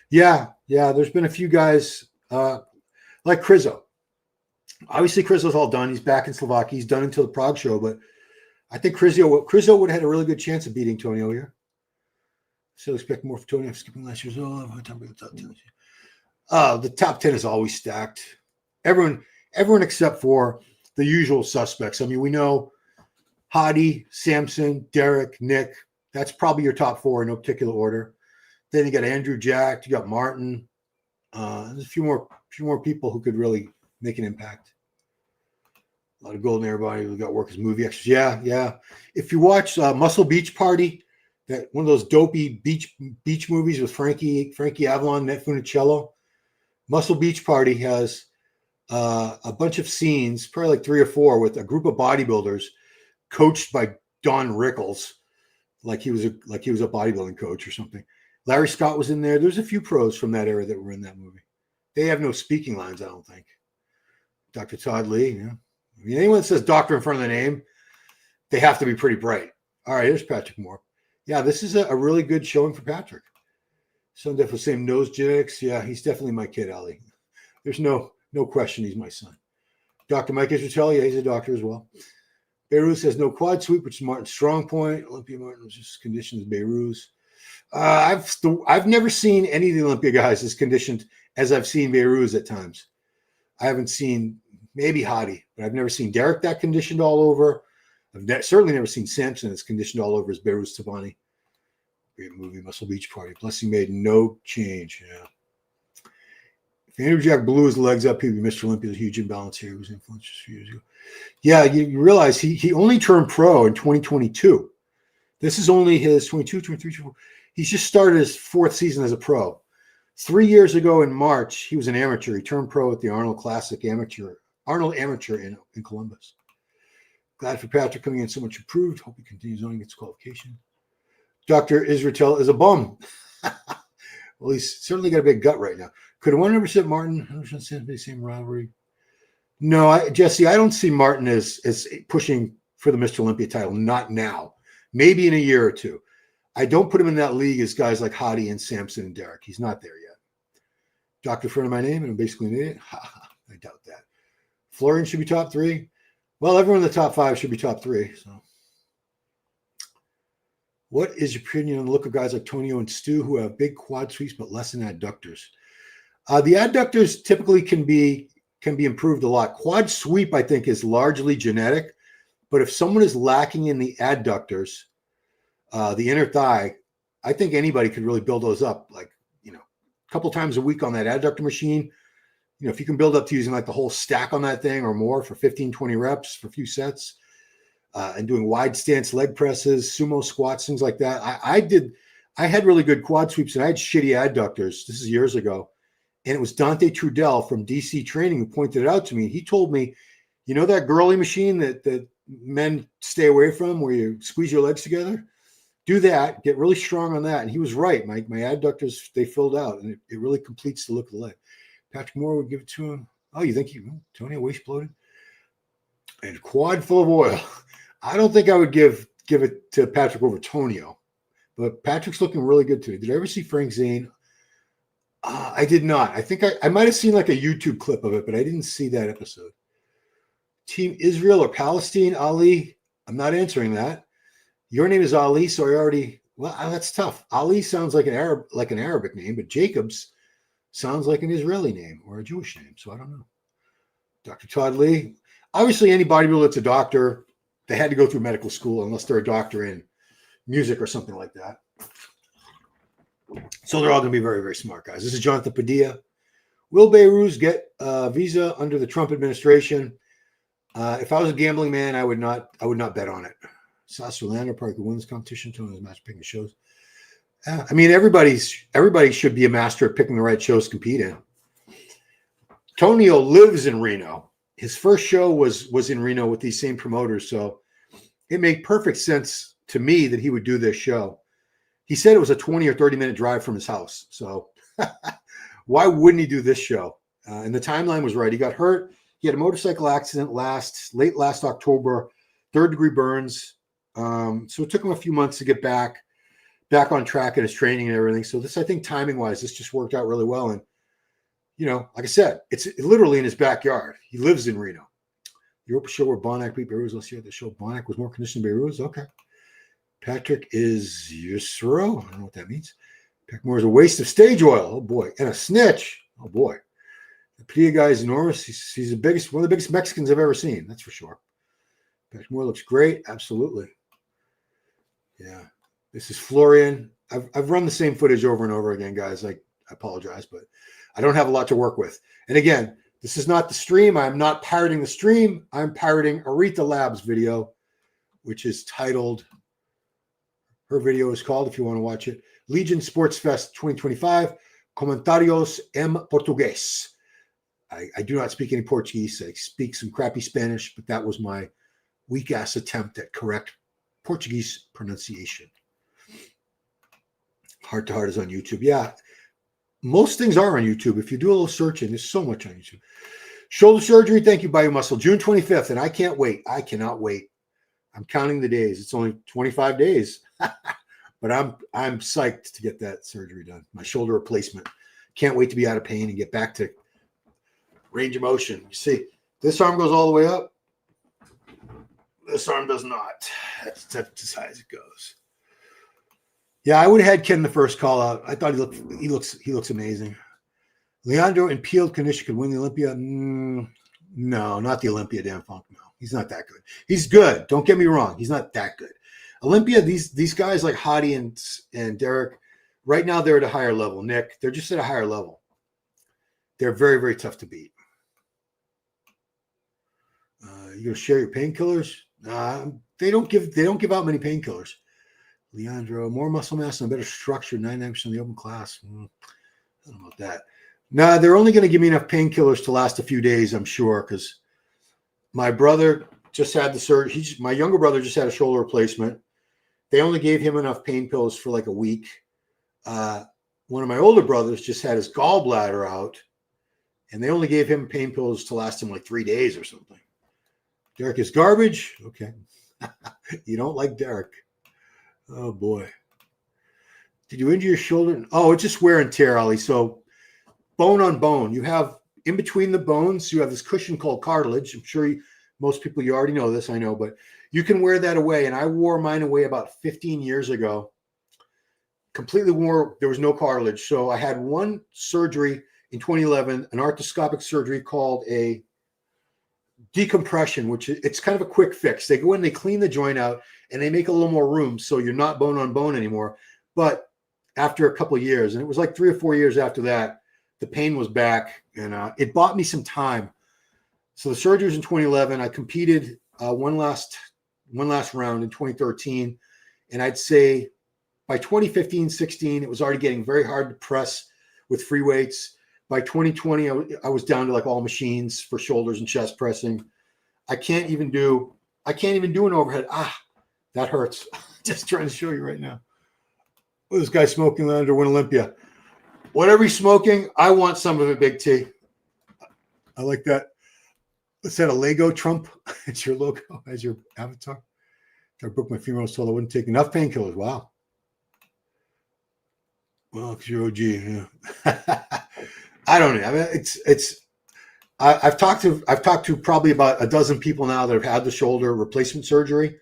Yeah. There's been a few guys like Krizo. Obviously, Krizo's all done. He's back in Slovakia. He's done until the Prague show, but I think Krizo would have had a really good chance of beating Tonio here. Still expect more for Tonio after skipping last year's the top 10 is always stacked. Everyone except for the usual suspects. I mean, we know Hadi, Samson, Derek, Nick. That's probably your top 4 in no particular order. Then you got Andrew Jack. You got Martin. There's a few more people who could really make an impact. A lot of golden everybody who got work as movie extras. Yeah. If you watch Muscle Beach Party, that one of those dopey beach movies with Frankie Avalon, Ned Funicello, Muscle Beach Party has a bunch of scenes, probably like 3 or 4, with a group of bodybuilders coached by Don Rickles, like he was a bodybuilding coach or something. Larry Scott was in there. There's a few pros from that era that were in that movie. They have no speaking lines, I don't think. Dr. Todd Lee, yeah. I mean, anyone that says doctor in front of the name, they have to be pretty bright. All right, here's Patrick Moor. Yeah, this is a really good showing for Patrick. Son definitely same nose genetics. Yeah, he's definitely my kid, Ali. There's no question he's my son. Dr. Mike Isratelli, yeah, he's a doctor as well. Beirut has no quad sweep, which is Martin's strong point. Olympia Martin was just conditioned as Beirut. I've never seen any of the Olympia guys as conditioned as I've seen Beirut at times. I haven't seen maybe Hadi, but I've never seen Derek that conditioned all over. I've certainly never seen Samson that's conditioned all over as Beirut Tabani. Great movie, Muscle Beach Party. Blessing made no change. Yeah. If Andrew Jack blew his legs up, he'd be Mr. Olympia. There's a huge imbalance here. He was influenced just a few years ago. Yeah, you realize he only turned pro in 2022. This is only his 22, 23, 24. He's just started his 4th season as a pro. 3 years ago in March, he was an amateur. He turned pro at the Arnold Amateur in Columbus. Glad for Patrick coming in so much improved. Hope he continues on and gets qualification. Dr. Israel is a bum. Well, he's certainly got a big gut right now. Could 100% Martin 100% the same rivalry? No, Jesse, I don't see Martin as pushing for the Mr. Olympia title. Not now. Maybe in a year or two. I don't put him in that league as guys like Hadi and Samson and Derek. He's not there yet. Doctor, friend of my name, and I'm basically an idiot. I doubt that. Florian should be top 3. Well, everyone in the top 5 should be top 3. So, what is your opinion on the look of guys like Tonio and Stu who have big quad sweeps but less than adductors? The adductors typically can be improved a lot. Quad sweep, I think, is largely genetic, but if someone is lacking in the adductors, the inner thigh, I think anybody could really build those up, like, a couple times a week on that adductor machine. If you can build up to using like the whole stack on that thing or more for 15, 20 reps for a few sets, and doing wide stance leg presses, sumo squats, things like that. I had really good quad sweeps and I had shitty adductors. This is years ago. And it was Dante Trudell from DC Training who pointed it out to me. He told me, that girly machine that men stay away from where you squeeze your legs together? Do that, get really strong on that. And he was right. My adductors, they filled out, and it really completes the look of the leg. Patrick Moore would give it to him. Oh, you think Tony waist bloated? And quad full of oil. I don't think I would give it to Patrick over Tonio, but Patrick's looking really good today. Did I ever see Frank Zane? I did not. I think I might have seen like a YouTube clip of it, but I didn't see that episode. Team Israel or Palestine, Ali? I'm not answering that. Your name is Ali, so that's tough. Ali sounds like an Arabic name, but Jacobs sounds like an Israeli name or a Jewish name, so I don't know. Dr. Todd Lee. Obviously, any bodybuilder that's a doctor, they had to go through medical school unless they're a doctor in music or something like that. So they're all going to be very, very smart guys. This is Jonathan Padilla. Will Beirut get a visa under the Trump administration? If I was a gambling man, I would not bet on it. Sasha Orlando probably could win this competition. Tonio's match picking shows. I mean, everybody should be a master at picking the right shows to compete in. Tonio lives in Reno. His first show was in Reno with these same promoters, so it made perfect sense to me that he would do this show. He said it was a 20 or 30-minute drive from his house, so why wouldn't he do this show? And the timeline was right. He got hurt. He had a motorcycle accident late last October, third-degree burns. So it took him a few months to get back on track in his training and everything. So this, I think, timing-wise, this just worked out really well. And, you know, like I said, it's literally in his backyard. He lives in Reno. The Europa show where Bonac beat Beirut. Let's see at the show. Bonac was more conditioned than Beirut. Okay. Patrick is Yusro. I don't know what that means. Patrick Moor is a waste of stage oil. Oh, boy. And a snitch. Oh, boy. The Padilla guy is enormous. He's one of the biggest Mexicans I've ever seen. That's for sure. Patrick Moor looks great. Absolutely. Yeah. This is Florian. I've run the same footage over and over again, guys. I apologize, but I don't have a lot to work with. And again, this is not the stream. I'm not pirating the stream. I'm pirating Aretha Lab's video, which is titled, her video is called, if you want to watch it, Legion Sports Fest 2025, Comentarios em Portugués. I do not speak any Portuguese. I speak some crappy Spanish, but that was my weak-ass attempt at correct Portuguese pronunciation. Heart to Heart is on YouTube. Yeah, most things are on YouTube. If you do a little searching, there's so much on YouTube. Shoulder surgery, thank you, Biomuscle. June 25th, and I can't wait. I cannot wait. I'm counting the days. It's only 25 days, but I'm psyched to get that surgery done. My shoulder replacement. Can't wait to be out of pain and get back to range of motion. You see, this arm goes all the way up. This arm does not. That's as high as it goes. Yeah, I would have had Ken the first call out. I thought he looks amazing. Leandro in peeled condition could win the Olympia. No, not the Olympia, Dan Funk. No, he's not that good. He's good. Don't get me wrong. He's not that good. Olympia, these guys like Hadi and Derek, right now they're at a higher level. Nick, they're just at a higher level. They're very, very tough to beat. You gonna share your painkillers? They don't give out many painkillers. Leandro, more muscle mass and a better structure, 99% of the open class. I don't know about that. No, they're only going to give me enough painkillers to last a few days, I'm sure, because my brother just had the surgery. My younger brother just had a shoulder replacement. They only gave him enough pain pills for like a week. One of my older brothers just had his gallbladder out, and they only gave him pain pills to last him like 3 days or something. Derek is garbage. Okay. You don't like Derek. Oh, boy. Did you injure your shoulder? Oh, it's just wear and tear, Ali. So bone on bone. You have, in between the bones, you have this cushion called cartilage. I'm sure most people, you already know this, I know, but you can wear that away. And I wore mine away about 15 years ago. Completely wore, there was no cartilage. So I had one surgery in 2011, an arthroscopic surgery called a decompression, which it's kind of a quick fix. They go in, they clean the joint out, and they make a little more room so you're not bone on bone anymore. But after a couple of years, and it was like 3 or 4 years after that, the pain was back, and it bought me some time. So the surgery was in 2011. I competed one last round in 2013, and I'd say by 2015, 16, it was already getting very hard to press with free weights. By 2020, I was down to like all machines for shoulders and chest pressing. I can't even do an overhead. That hurts. Just trying to show you right now. This guy smoking under Win Olympia. Whatever he's smoking, I want some of it, Big T. I like that. Is that a Lego Trump? It's your logo as your avatar. I broke my femur, told I wouldn't take enough painkillers. Wow. Well, because you're OG. Yeah. I don't know. I mean, I've talked to probably about a dozen people now that have had the shoulder replacement surgery.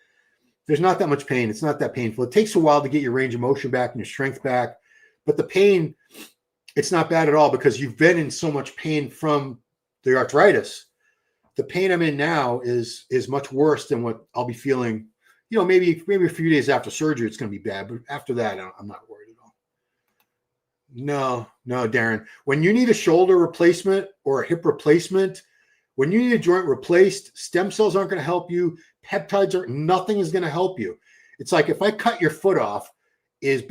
There's not that much pain. It's not that painful. It takes a while to get your range of motion back and your strength back, but the pain, it's not bad at all because you've been in so much pain from the arthritis. The pain I'm in now is much worse than what I'll be feeling. You know, maybe a few days after surgery, it's going to be bad, but after that, I'm not worried at all. No, Darren. When you need a shoulder replacement or a hip replacement, When you need a joint replaced, stem cells aren't going to help you. Peptides nothing is going to help you. It's like if I cut your foot off, is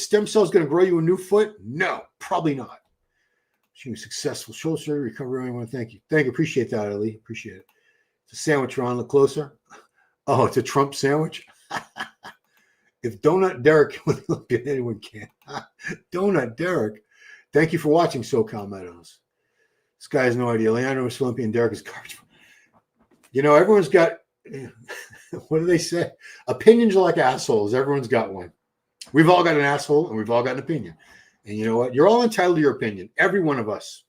stem cells going to grow you a new foot? No, probably not. She was successful shoulder surgery, recovery. I want to thank you. Thank you. Appreciate that, Ali. Appreciate it. It's a sandwich, Ron. Look closer. Oh, it's a Trump sandwich. If Donut Derek anyone can. Donut Derek. Thank you for watching SoCal Meadows. This guy has no idea. Leandro is Philippi and Derek is garbage. Everyone's got, what do they say? Opinions are like assholes. Everyone's got one. We've all got an asshole and we've all got an opinion. And you know what? You're all entitled to your opinion. Every one of us.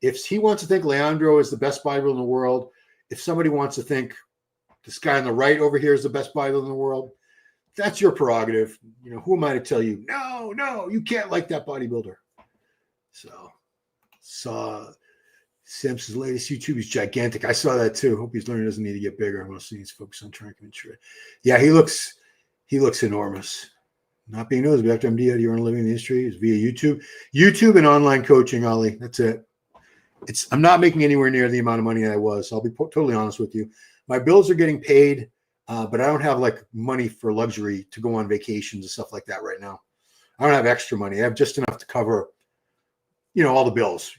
If he wants to think Leandro is the best bodybuilder in the world, if somebody wants to think this guy on the right over here is the best bodybuilder in the world, that's your prerogative. Who am I to tell you? No, you can't like that bodybuilder. So, saw Simpson's latest YouTube is gigantic. I saw that too. Hope he's learning doesn't need to get bigger. Mostly he's focused on trying to control. Yeah, he looks enormous. Not being noticed, but after MD, how do you earn a living in the industry? Is via YouTube and online coaching, Ali. That's it. I'm not making anywhere near the amount of money I was. I'll be totally honest with you. My bills are getting paid, but I don't have like money for luxury to go on vacations and stuff like that right now. I don't have extra money. I have just enough to cover, all the bills,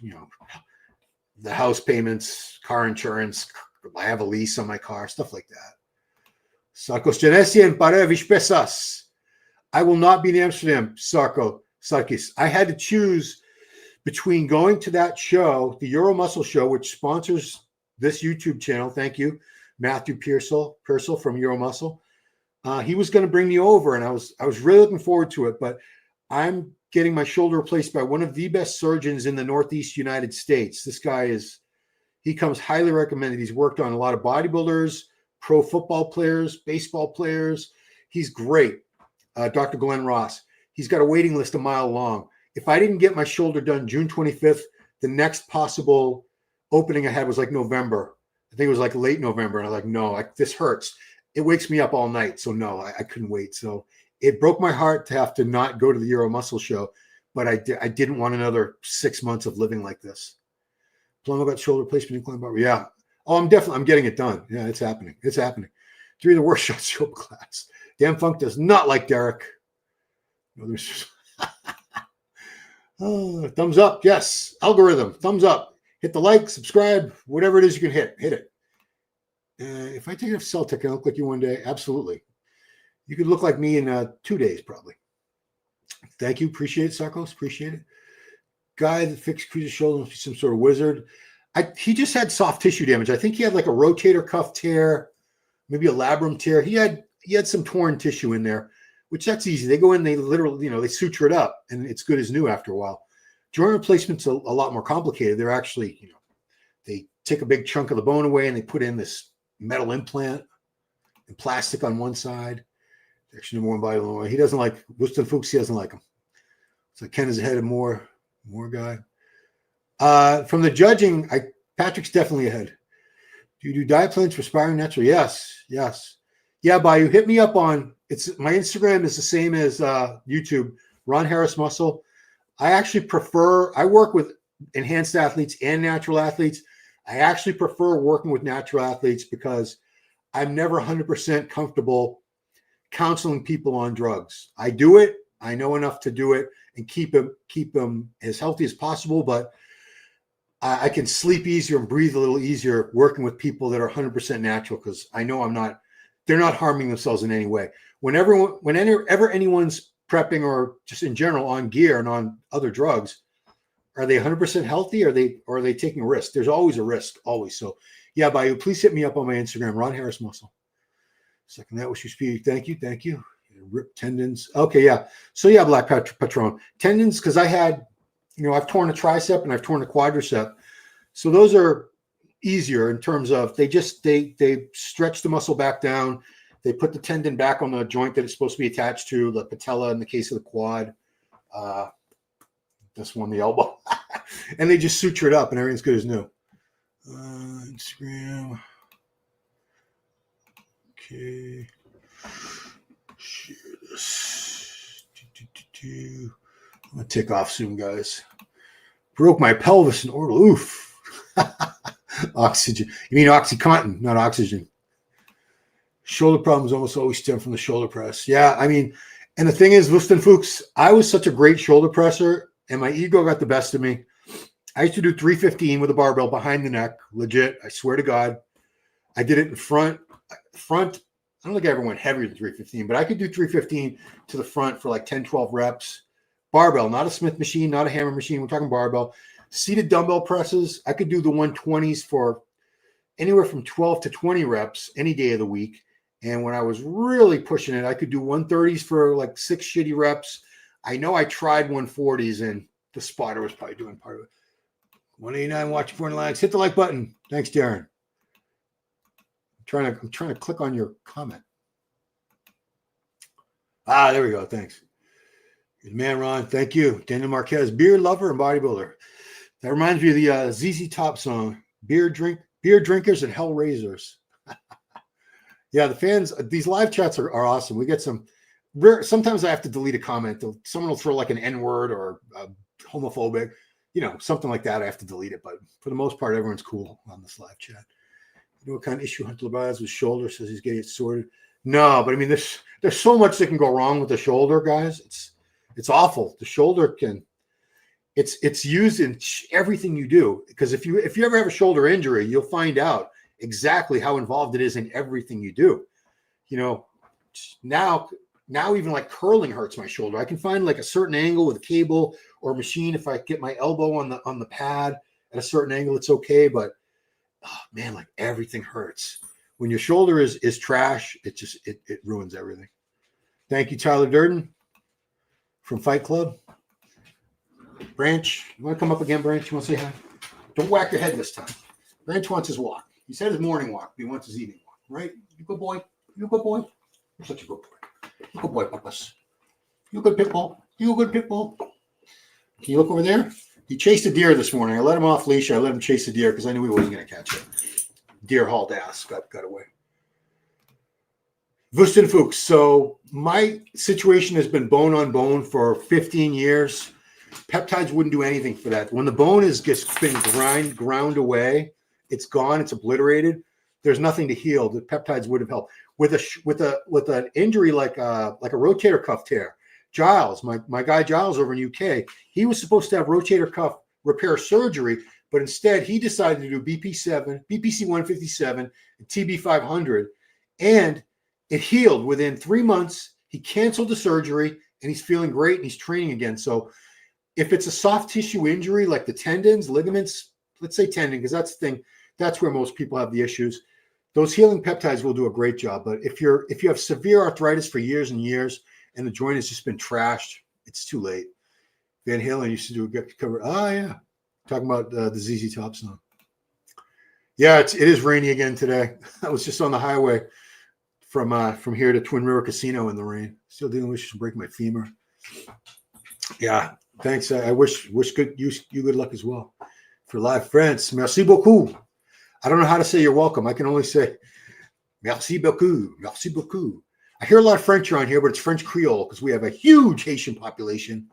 the house payments, car insurance. I have a lease on my car, stuff like that. Sarkos Genesian Parevish Pesas. I will not be in Amsterdam, Sarkis. I had to choose between going to that show, the Euro Muscle Show, which sponsors this YouTube channel. Thank you, Matthew Pearsall from Euro Muscle. He was going to bring me over, and I was really looking forward to it. But I'm getting my shoulder replaced by one of the best surgeons in the Northeast United States. This guy he comes highly recommended. He's worked on a lot of bodybuilders, pro football players, baseball players. He's great. Dr. Glenn Ross. He's got a waiting list a mile long. If I didn't get my shoulder done June 25th, the next possible opening I had was like November. I think it was like late November. And I'm like, no, this hurts. It wakes me up all night. So no, I couldn't wait. So it broke my heart to have to not go to the Euro Muscle Show, but I didn't want another 6 months of living like this. Plumber got shoulder placement incline bar. Yeah. Oh, I'm getting it done. Yeah, it's happening. It's happening. 3 of the worst shots show class. Dan Funk does not like Derek. No, thumbs up. Yes. Algorithm. Thumbs up. Hit the like, subscribe, whatever it is you can hit. Hit it. If I take enough Celtic, can I look like you one day? Absolutely. You could look like me in 2 days, probably. Thank you. Appreciate it, Sarkos. Appreciate it. Guy that fixed Cruz's shoulder must be some sort of wizard. He just had soft tissue damage. I think he had like a rotator cuff tear, maybe a labrum tear. He had some torn tissue in there, which that's easy. They go in, they literally, they suture it up, and it's good as new after a while. Joint replacement's a lot more complicated. They're actually, they take a big chunk of the bone away and they put in this metal implant and plastic on one side. Actually, number one bodybuilder. He doesn't like Wuston Fuchs. He doesn't like him. So Ken is ahead of Moore guy. From the judging, Patrick's definitely ahead. Do you do diet plans for aspiring natural? Yes. Yeah, Bayou, hit me up on my Instagram is the same as YouTube, Ron Harris Muscle. I actually I work with enhanced athletes and natural athletes. I actually prefer working with natural athletes because I'm never 100% comfortable counseling people on drugs. I do it. I know enough to do it and keep them as healthy as possible, but I can sleep easier and breathe a little easier working with people that are 100% natural because I know they're not harming themselves in any way. Whenever anyone's prepping or just in general on gear and on other drugs, are they 100% healthy? Or are they taking a risk? There's always a risk, always. So yeah, Bayou, please hit me up on my Instagram, Ron Harris Muscle. Second, that was your speed. Thank you. Rip tendons. Okay, yeah. So yeah, Black Patron. Tendons, because I had, I've torn a tricep and I've torn a quadricep. So those are easier in terms of they stretch the muscle back down. They put the tendon back on the joint that it's supposed to be attached to, the patella in the case of the quad. This one, the elbow. And they just suture it up and everything's good as new. Instagram. Okay. Share this. I'm going to take off soon, guys. Broke my pelvis in order. Oof. Oxygen. You mean OxyContin, not oxygen. Shoulder problems almost always stem from the shoulder press. Yeah, I mean, and the thing is, Wuston Fuchs, I was such a great shoulder presser, and my ego got the best of me. I used to do 315 with a barbell behind the neck, legit. I swear to God. I did it in front. I don't think I ever went heavier than 315, but I could do 315 to the front for like 10, 12 reps. Barbell, not a Smith machine, not a hammer machine. We're talking barbell. Seated dumbbell presses, I could do the 120s for anywhere from 12 to 20 reps any day of the week. And when I was really pushing it, I could do 130s for like 6 shitty reps. I know I tried 140s, and the spotter was probably doing part of it. 189 watching for legs. Hit the like button. Thanks, Darren. I'm trying to click on your comment. There we go. Thanks. Good man, Ron. Thank you. Daniel Marquez, beer lover and bodybuilder. That reminds me of the ZZ Top song, beer drinkers and hell raisers. Yeah, the fans, these live chats are awesome. We get some sometimes I have to delete a comment. Someone will throw like an N-word or homophobic, something like that. I have to delete it. But for the most part, everyone's cool on this live chat. You know what kind of issue Hunter LeBron has with shoulder? Says he's getting it sorted. No, but I mean, there's so much that can go wrong with the shoulder, guys. It's awful. The shoulder it's used in everything you do, because if you ever have a shoulder injury, you'll find out exactly how involved it is in everything you do. Now even like curling hurts my shoulder. I can find like a certain angle with a cable or a machine. If I get my elbow on the pad at a certain angle, it's okay. But oh man, like everything hurts. When your shoulder is trash, it ruins everything. Thank you, Tyler Durden from Fight Club. Branch, you want to come up again, Branch? You want to say hi? Don't whack your head this time. Branch wants his walk. He said his morning walk. He wants his evening walk, right? You good boy. You good boy. You're such a good boy. You good boy, Papas. You good pit bull. You good pit bull. Can you look over there? He chased a deer this morning. I let him off leash. I let him chase the deer because I knew he wasn't going to catch it. Deer hauled ass. Got away. Wuston Fuchs. So my situation has been bone on bone for 15 years. Peptides wouldn't do anything for that. When the bone gets been ground away, it's gone. It's obliterated. There's nothing to heal. The peptides would have helped. With an injury like a rotator cuff tear. Giles, my guy Giles over in UK, he was supposed to have rotator cuff repair surgery, but instead he decided to do BPC 157, and TB 500, and it healed within 3 months. He canceled the surgery, and he's feeling great, and he's training again. So if it's a soft tissue injury like the tendons, ligaments, let's say tendon, because that's the thing, that's where most people have the issues. Those healing peptides will do a great job. But if you have severe arthritis for years and years, and the joint has just been trashed, it's too late. Van Halen used to do a good cover. Oh yeah, talking about the ZZ Top song. Yeah, it is rainy again today. I was just on the highway from here to Twin River Casino in the rain. Still dealing with to break my femur. Yeah, thanks. I wish you good luck as well. For live friends, merci beaucoup. I don't know how to say you're welcome. I can only say merci beaucoup, merci beaucoup. I hear a lot of French around here, but it's French Creole because we have a huge Haitian population.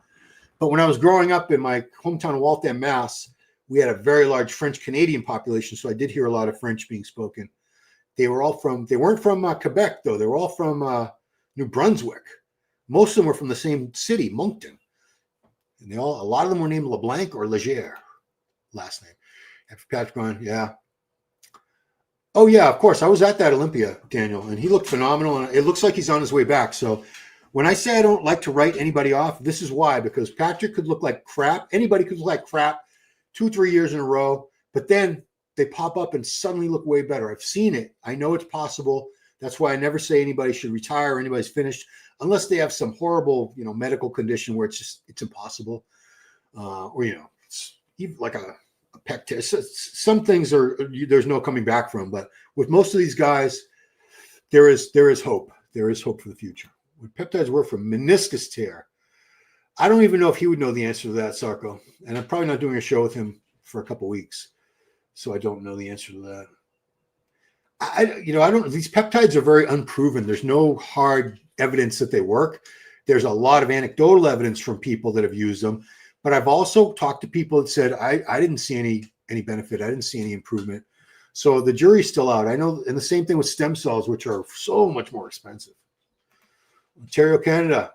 But when I was growing up in my hometown of Waltham, Mass, we had a very large French Canadian population, so I did hear a lot of French being spoken. They weren't from Quebec, though. They were all from New Brunswick. Most of them were from the same city, Moncton. And a lot of them were named LeBlanc or Leger, last name. After Patrick Moor, yeah. Oh, yeah, of course. I was at that Olympia, Daniel, and he looked phenomenal, and it looks like he's on his way back. So when I say I don't like to write anybody off, this is why, because Patrick could look like crap. Anybody could look like crap 2-3 years in a row, but then they pop up and suddenly look way better. I've seen it. I know it's possible. That's why I never say anybody should retire or anybody's finished unless they have some horrible, medical condition where it's impossible. Or, it's even like a pec test. Some things there's no coming back from, but with most of these guys, there is hope. There is hope for the future. What peptides were for meniscus tear, I don't even know if he would know the answer to that, Sarko. And I'm probably not doing a show with him for a couple weeks, so I don't know the answer to that. I don't. These peptides are very unproven. There's no hard evidence that they work. There's a lot of anecdotal evidence from people that have used them. But I've also talked to people that said, I didn't see any benefit. I didn't see any improvement. So the jury's still out. I know, and the same thing with stem cells, which are so much more expensive. Ontario, Canada.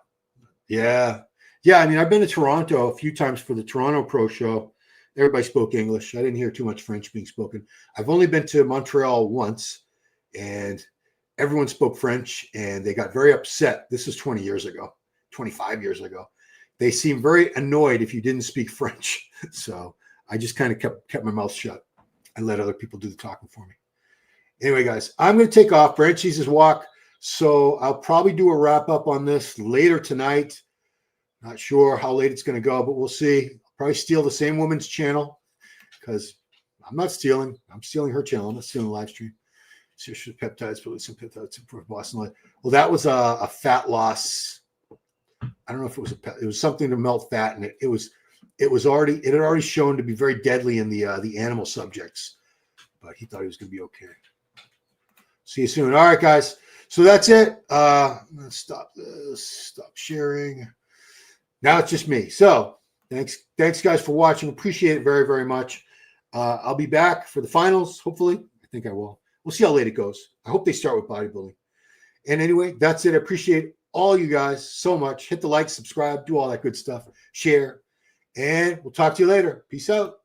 Yeah. Yeah, I mean, I've been to Toronto a few times for the Toronto Pro Show. Everybody spoke English. I didn't hear too much French being spoken. I've only been to Montreal once, and everyone spoke French, and they got very upset. This was 20 years ago, 25 years ago. They seemed very annoyed if you didn't speak French. So I just kind of kept my mouth shut and let other people do the talking for me. Anyway, guys, I'm going to take off. Brand Cheese's walk. So I'll probably do a wrap up on this later tonight. Not sure how late it's going to go, but we'll see. I'll probably steal the same woman's channel because I'm not stealing. I'm stealing her channel. I'm not stealing the live stream. Seriously, peptides, some peptides for Boston Light. Well, that was a fat loss. I don't know if it was something to melt fat, and it had already shown to be very deadly in the animal subjects, but he thought he was going to be okay. See you soon. All right, guys. So that's it. I'm going to stop this. Stop sharing. Now it's just me. So thanks guys for watching. Appreciate it very, very much. I'll be back for the finals. Hopefully, I think I will. We'll see how late it goes. I hope they start with bodybuilding. And anyway, that's it. I appreciate all you guys so much. Hit the like, subscribe, do all that good stuff. Share. And we'll talk to you later. Peace out.